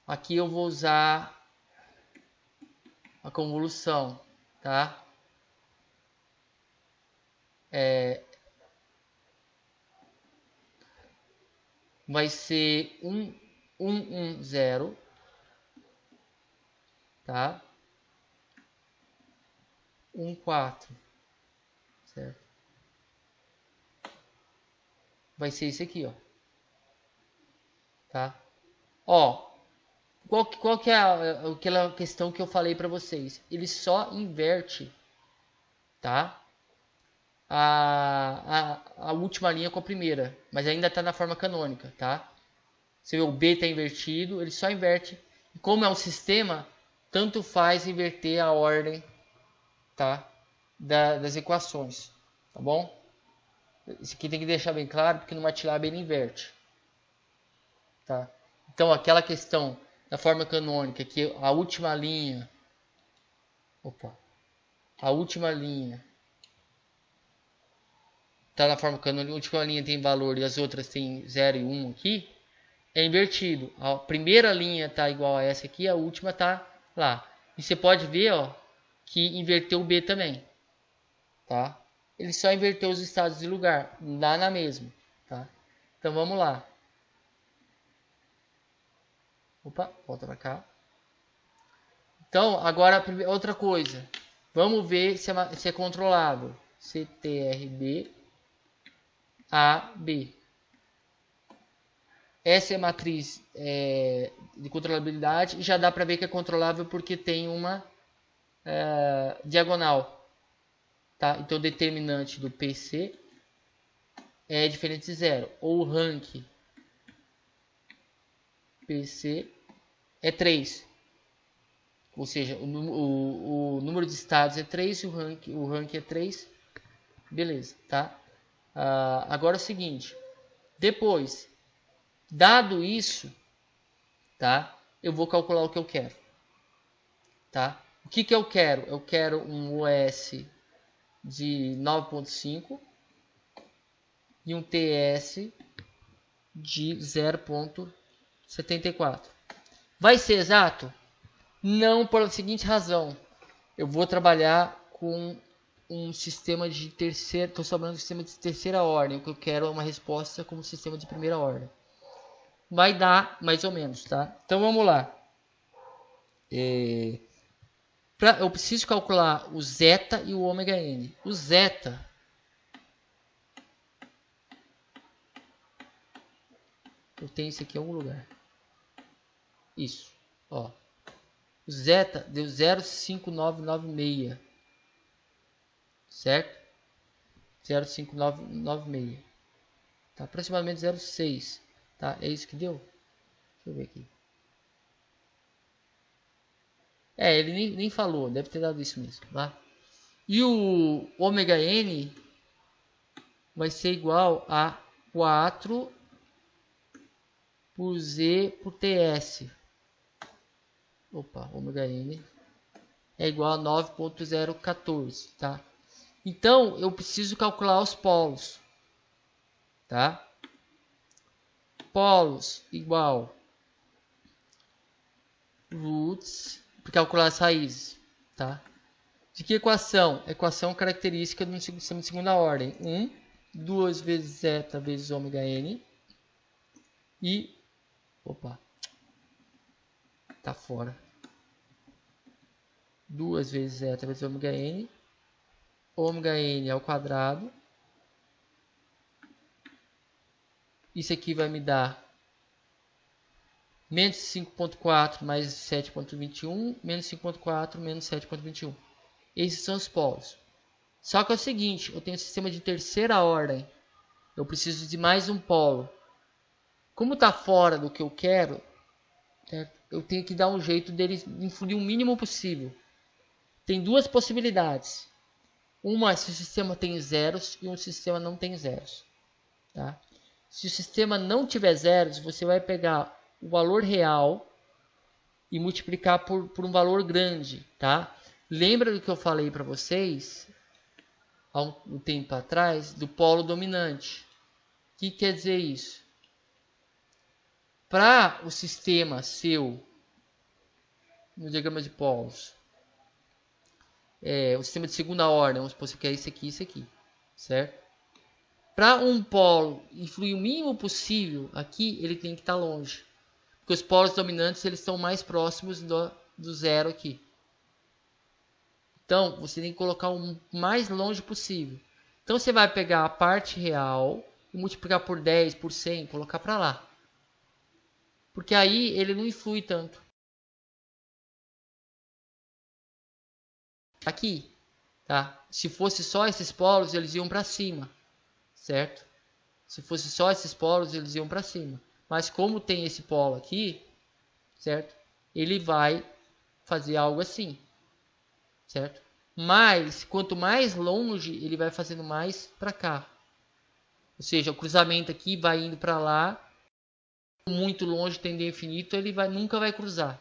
S1: aqui eu vou usar a convolução, tá? Vai ser 110, tá? 14, certo? Vai ser isso aqui, ó. Tá? Ó, qual que é aquela questão que eu falei para vocês? Ele só inverte, tá? A última linha com a primeira, mas ainda está na forma canônica, tá? Você vê, o B está invertido, ele só inverte. Como é um sistema, tanto faz inverter a ordem, tá? Das equações, tá bom? Isso aqui tem que deixar bem claro, porque no MATLAB ele inverte, tá? Então aquela questão da forma canônica, que a última linha, a última linha tá na forma canônica, a última linha tem valor e as outras tem 0 e 1 aqui, é invertido. A primeira linha tá igual a essa aqui, a última tá lá. E você pode ver, ó, que inverteu o B também, tá? Ele só inverteu os estados de lugar, dá na mesma, tá? Então vamos lá. Opa, volta para cá. Então, agora outra coisa. Vamos ver se é controlável. CTRB AB. Essa é a matriz de controlabilidade. E já dá para ver que é controlável porque tem uma diagonal. Tá? Então, o determinante do PC é diferente de zero. Ou o rank PC é 3. Ou seja, o número de estados é 3 e o rank é 3. Beleza, tá? Agora é o seguinte. Depois, dado isso, tá? Eu vou calcular o que eu quero. Tá? O que eu quero? Eu quero um OS de 9.5 e um TS de 0.74. Vai ser exato? Não, por a seguinte razão. Eu vou trabalhar com um sistema de terceira... Estou trabalhando com um sistema de terceira ordem. O que eu quero é uma resposta como sistema de primeira ordem. Vai dar mais ou menos, tá? Então vamos lá. Eu preciso calcular o zeta e o ômega n. O zeta... Eu tenho isso aqui em algum lugar. Isso, ó. O zeta deu 0,5996, certo? 0,5996, tá? Aproximadamente 0,6, tá? É isso que deu? Deixa eu ver aqui. Ele nem falou, deve ter dado isso mesmo, tá? E o ômega n vai ser igual a 4 por Z por TS. Opa, ômega n é igual a 9.014, tá? Então, eu preciso calcular os polos, tá? Polos igual roots, para calcular as raízes, tá? De que equação? Equação característica de um sistema de segunda ordem. 2 vezes zeta vezes ômega n e... Opa, tá fora. 2 vezes zeta vezes ômega n ao quadrado. Isso aqui vai me dar menos 5.4 mais 7.21, menos 5.4 menos 7.21. Esses são os polos. Só que é o seguinte, eu tenho um sistema de terceira ordem. Eu preciso de mais um polo. Como está fora do que eu quero, certo? Eu tenho que dar um jeito dele influir o mínimo possível. Tem duas possibilidades. Uma, se o sistema tem zeros e um sistema não tem zeros. Tá? Se o sistema não tiver zeros, você vai pegar o valor real e multiplicar por um valor grande. Tá? Lembra do que eu falei para vocês há um tempo atrás do polo dominante? O que quer dizer isso? Para o sistema seu, no diagrama de polos, o sistema de segunda ordem, vamos supor que é isso aqui, certo? Para um polo influir o mínimo possível aqui, ele tem que estar longe. Porque os polos dominantes eles estão mais próximos do zero aqui. Então, você tem que colocar o mais longe possível. Então, você vai pegar a parte real e multiplicar por 10, por 100, colocar para lá. Porque aí ele não influi tanto. Aqui, tá? Se fosse só esses polos, eles iam para cima, certo? Se fosse só esses polos, eles iam para cima. Mas como tem esse polo aqui, certo? Ele vai fazer algo assim, certo? Mas quanto mais longe, ele vai fazendo mais para cá. Ou seja, o cruzamento aqui vai indo para lá, muito longe, tendendo ao infinito, ele nunca vai cruzar.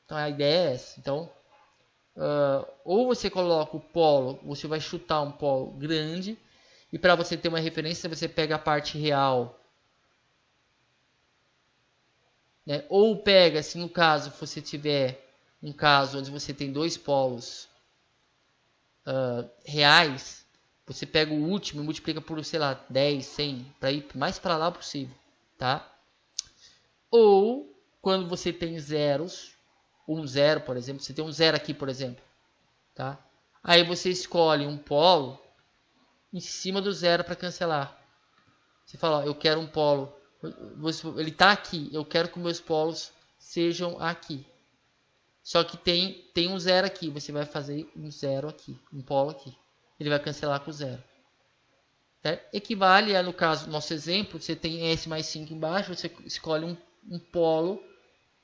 S1: Então a ideia é essa. Então, ou você coloca o polo, você vai chutar um polo grande, e para você ter uma referência, você pega a parte real, né? Ou pega, se no caso você tiver um caso onde você tem dois polos reais, você pega o último e multiplica por, sei lá, 10, 100, para ir mais para lá possível, tá? Ou quando você tem zeros, um zero, por exemplo, você tem um zero aqui, por exemplo, tá? Aí você escolhe um polo em cima do zero para cancelar. Você fala, ó, eu quero um polo, ele está aqui, eu quero que meus polos sejam aqui. Só que tem um zero aqui, você vai fazer um zero aqui, um polo aqui. Ele vai cancelar com zero. Certo? Equivale a, no caso, nosso exemplo, você tem S mais 5 embaixo, você escolhe um polo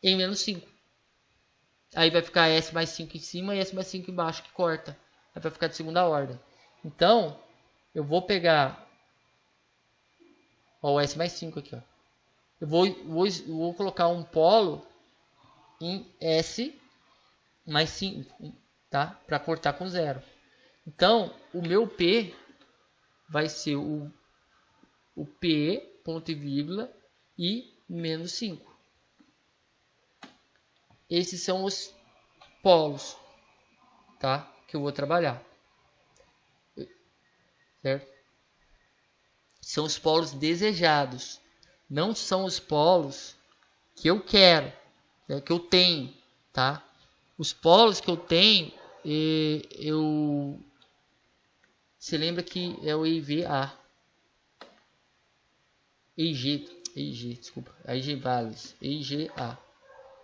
S1: em menos 5. Aí vai ficar S mais 5 em cima e S mais 5 embaixo, que corta. Aí vai ficar de segunda ordem. Então, eu vou pegar o S mais 5 aqui. Ó. Eu vou colocar um polo em S mais 5, tá? Para cortar com zero. Então, o meu P vai ser o P, ponto e vírgula, e menos 5. Esses são os polos, tá? Que eu vou trabalhar. Certo? São os polos desejados. Não são os polos que eu quero, né? Que eu tenho, tá? Os polos que eu tenho, você lembra que é o EVA. EG, desculpa. EG values. EGA.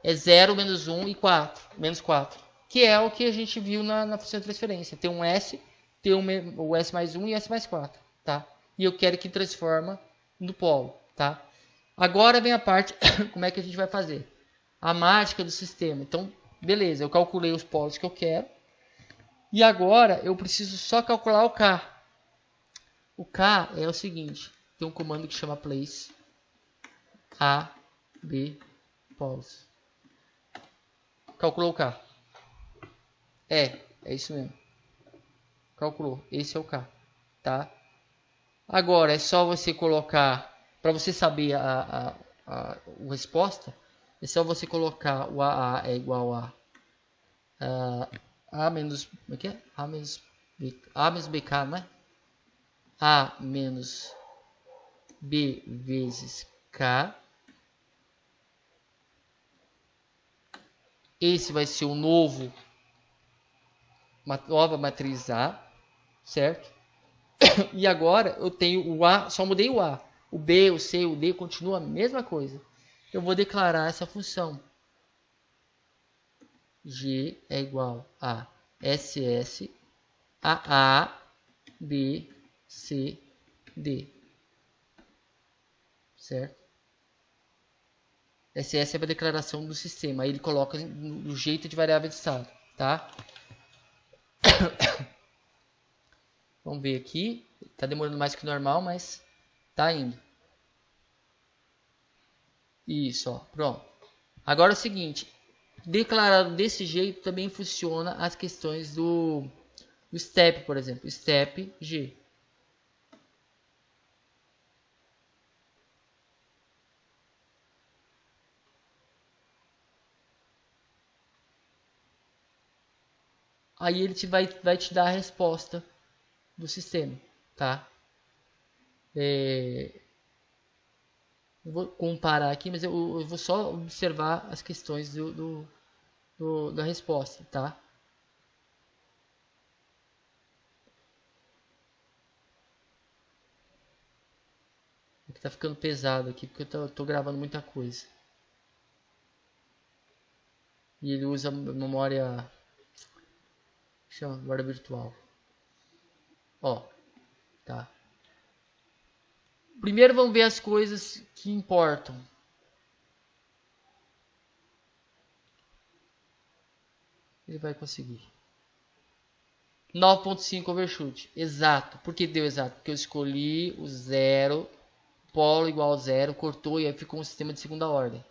S1: É 0, menos 1 e 4. Menos 4. Que é o que a gente viu na função de transferência. Tem um S, tem o S mais 1 e S mais 4. Tá? E eu quero que transforma no polo. Tá? Agora vem a parte, como é que a gente vai fazer? A mágica do sistema. Então, beleza, eu calculei os polos que eu quero. E agora eu preciso só calcular o K. O K é o seguinte. Tem um comando que chama place A, B, polos. Calculou o K. É isso mesmo. Calculou. Esse é o K. Tá? Agora é só você colocar, para você saber a resposta, é só você colocar o AA é igual a A menos, como é que é? A menos BK, não é? A menos B vezes K. Esse vai ser o novo, uma nova matriz A, certo? E agora eu tenho o A, só mudei o A. O B, o C, o D continua a mesma coisa. Eu vou declarar essa função. G é igual a SS a B, C, D. Certo? Essa é a declaração do sistema. Aí ele coloca no jeito de variável de estado, tá? Vamos ver aqui. Tá demorando mais que o normal, mas tá indo. Isso, ó, pronto. Agora é o seguinte, declarado desse jeito também funciona as questões do step, por exemplo, step G. Aí ele vai te dar a resposta do sistema, tá? Eu vou comparar aqui, mas eu vou só observar as questões da resposta, tá? Aqui tá ficando pesado aqui, porque eu tô gravando muita coisa. E ele usa memória... chama memória virtual. Ó, tá. Primeiro vamos ver as coisas que importam. Ele vai conseguir. 9.5 overshoot. Exato. Por que deu exato? Porque eu escolhi o zero, polo igual a zero, cortou e aí ficou um sistema de segunda ordem.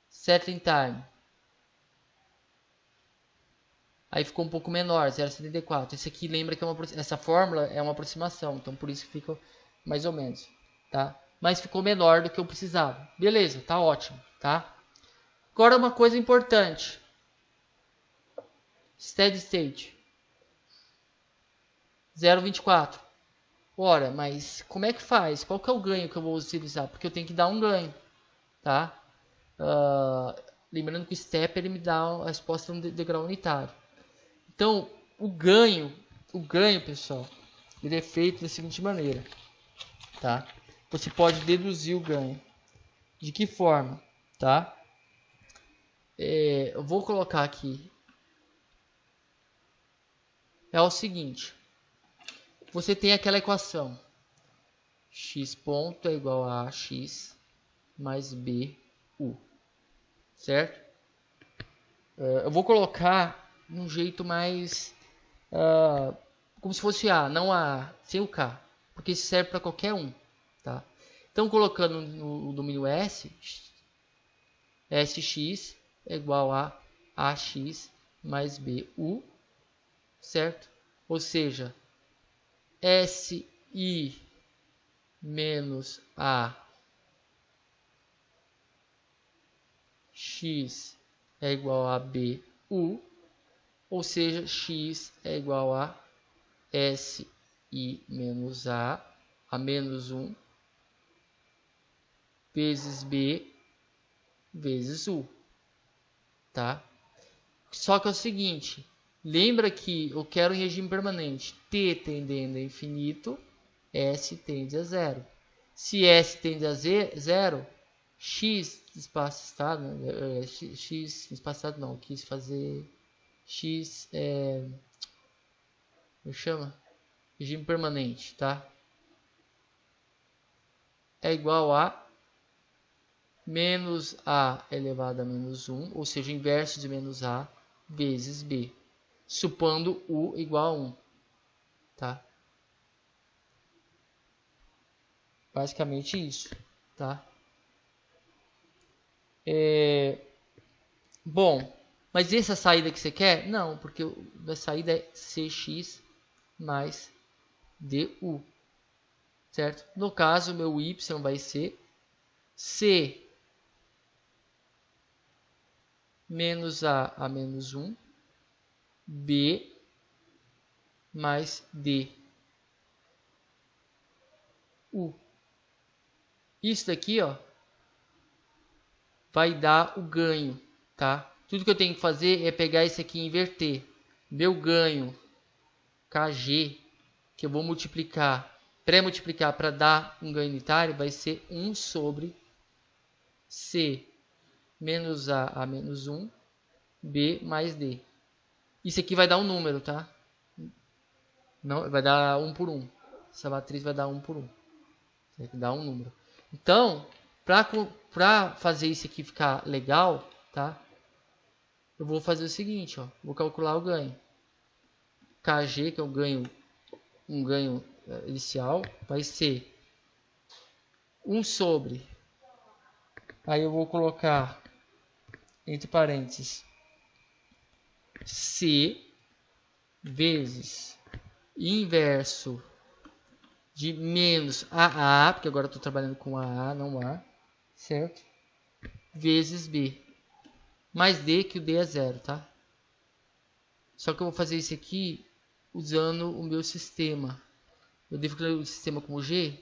S1: Settling time. Aí ficou um pouco menor, 0,74. Esse aqui lembra que essa fórmula é uma aproximação, então por isso que fica mais ou menos, tá? Mas ficou menor do que eu precisava. Beleza, tá ótimo, tá? Agora uma coisa importante. Steady state. 0,24. Ora, mas como é que faz? Qual que é o ganho que eu vou utilizar? Porque eu tenho que dar um ganho, tá? Lembrando que o step ele me dá a resposta no degrau unitário. Então, o ganho, pessoal, ele é feito da seguinte maneira, tá? Você pode deduzir o ganho. De que forma, tá? Eu vou colocar aqui. É o seguinte. Você tem aquela equação. X ponto é igual a x mais b, u. Certo? Eu vou colocar de um jeito mais... como se fosse A, não a sem o K. Porque isso serve para qualquer um. Tá? Então, colocando no domínio S, Sx é igual a AX mais BU. Certo? Ou seja, SI menos A X é igual a BU. Ou seja, X é igual a SI menos A menos 1 vezes B vezes U, tá? Só que é o seguinte, lembra que eu quero em regime permanente, T tendendo a infinito, S tende a zero. Se S tende a zero, X espaçado, X espaçado não, quis fazer X como chama? Regime permanente, tá? É igual a menos A elevado a menos 1, ou seja, inverso de menos A vezes B, supondo U igual a 1, tá? Basicamente isso, tá? Bom, mas essa saída que você quer? Não, porque a saída é Cx mais DU, certo? No caso, o meu Y vai ser C menos A menos 1, B mais D, U. Isso daqui, ó, vai dar o ganho, tá? Tudo que eu tenho que fazer é pegar esse aqui e inverter. Meu ganho, KG, que eu vou multiplicar, pré-multiplicar para dar um ganho unitário, vai ser 1 sobre C menos A menos 1, B mais D. Isso aqui vai dar um número, tá? Não, vai dar 1 por 1. Essa matriz vai dar 1 por 1. Vai dar um número. Então, Para fazer isso aqui ficar legal, tá? Eu vou fazer o seguinte, ó. Vou calcular o ganho. KG, que é o ganho, um ganho inicial, vai ser 1 sobre. Aí eu vou colocar entre parênteses C vezes inverso de menos AA, porque agora eu estou trabalhando com AA, não A, certo? Vezes B. Mais D, que o D é 0, tá? Só que eu vou fazer isso aqui usando o meu sistema. Eu devo criar o sistema como G.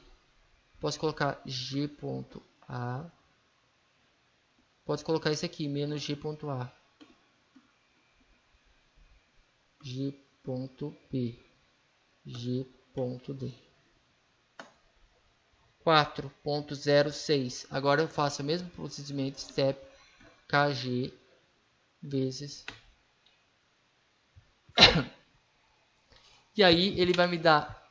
S1: Posso colocar G.A. Posso colocar isso aqui, menos G.A. G.B. G.D. 4.06. Agora eu faço o mesmo procedimento, step KG vezes. E aí ele vai me dar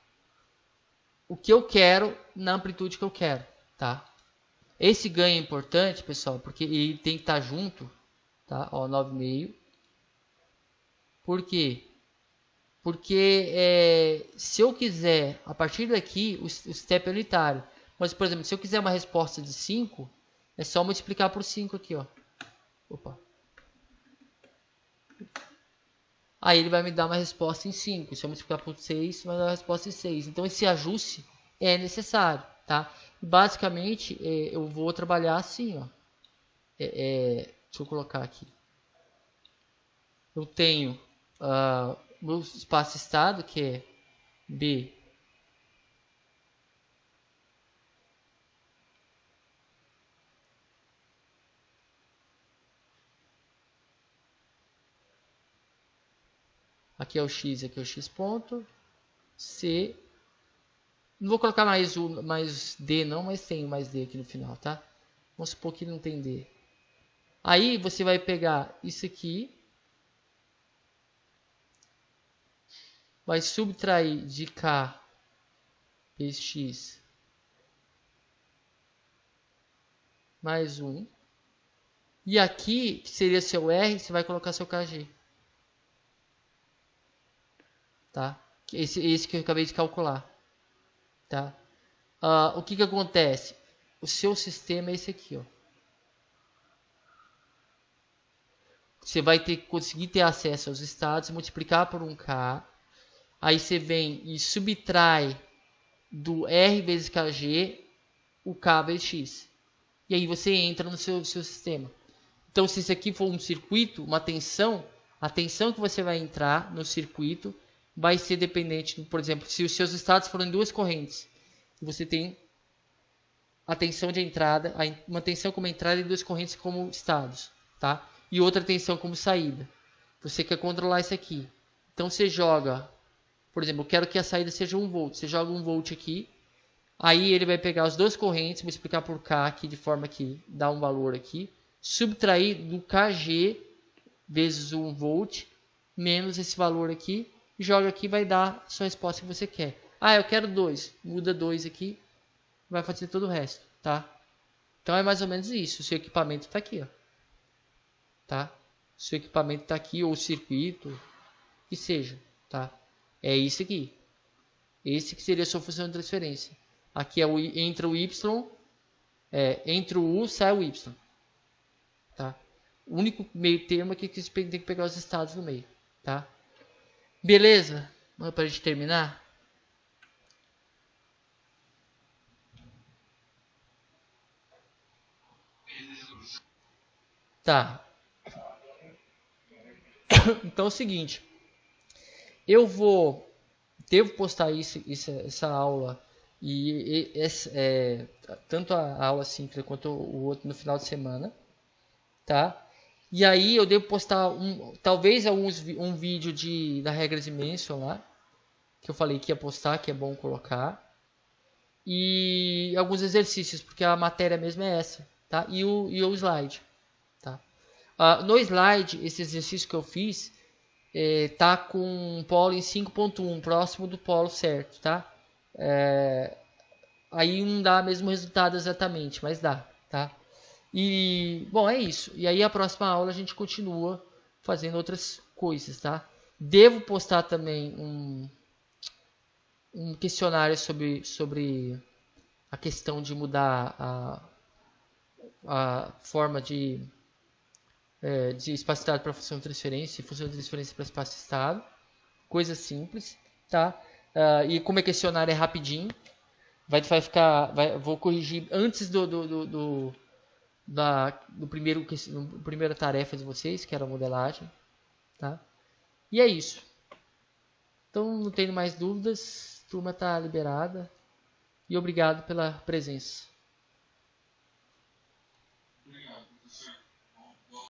S1: o que eu quero na amplitude que eu quero, tá? Esse ganho é importante, pessoal, porque ele tem que estar junto, tá? Ó, 9,5. Por quê? Porque se eu quiser, a partir daqui, o step é unitário. Mas, por exemplo, se eu quiser uma resposta de 5, é só multiplicar por 5 aqui, ó. Opa. Aí ele vai me dar uma resposta em 5. Se eu multiplicar por 6, vai dar uma resposta em 6. Então, esse ajuste é necessário, tá? Basicamente, eu vou trabalhar assim, ó. Deixa eu colocar aqui. Eu tenho meu espaço estado, que é B. Aqui é o x, aqui é o x ponto. C. Não vou colocar mais D não, mas tem mais D aqui no final, tá? Vamos supor que não tem D. Aí você vai pegar isso aqui. Vai subtrair de K px mais 1. E aqui, que seria seu R, você vai colocar seu KG. Tá? Esse que eu acabei de calcular. Tá? O que acontece? O seu sistema é esse aqui, ó. Você vai conseguir ter acesso aos estados, multiplicar por 1K. Aí você vem e subtrai do R vezes KG o K vezes X. E aí você entra no seu sistema. Então, se isso aqui for um circuito, uma tensão, a tensão que você vai entrar no circuito vai ser dependente, por exemplo, se os seus estados forem duas correntes. Você tem a tensão de entrada, uma tensão como entrada e duas correntes como estados, tá? E outra tensão como saída. Você quer controlar isso aqui. Então você joga, por exemplo, eu quero que a saída seja 1 volt. Você joga 1 volt aqui, aí ele vai pegar as duas correntes, multiplicar por K aqui de forma que dá um valor aqui, subtrair do KG vezes 1 volt menos esse valor aqui, joga aqui, vai dar a sua resposta que você quer. Ah, eu quero 2, muda 2 aqui, vai fazer todo o resto, tá? Então é mais ou menos isso. O seu equipamento está aqui, ó. Tá? O seu equipamento está aqui, ou o circuito, que seja, tá? É isso aqui. Esse que seria a sua função de transferência. Aqui é entra o Y, entre o U sai o Y. Tá? O único meio termo aqui que você tem que pegar os estados no meio. Tá? Beleza? Vamos para a gente terminar? Tá. Então é o seguinte. Eu devo postar essa aula e tanto a aula simples quanto o outro no final de semana, tá? E aí eu devo postar talvez um vídeo da regra de Manson lá, que eu falei que ia postar, que é bom colocar, e alguns exercícios, porque a matéria mesmo é essa, tá? E o slide, tá? No slide, esse exercício que eu fiz tá com um polo em 5.1, próximo do polo certo, tá? Aí não dá o mesmo resultado exatamente, mas dá, tá? E, bom, é isso. E aí a próxima aula a gente continua fazendo outras coisas, tá? Devo postar também um questionário sobre a questão de mudar a forma de espaço-estado para função de transferência e função de transferência para espaço-estado. Coisa simples, tá? E como é questionário é rapidinho, vou corrigir antes do primeira tarefa de vocês, que era a modelagem, tá? E é isso. Então, não tenho mais dúvidas, a turma está liberada e obrigado pela presença.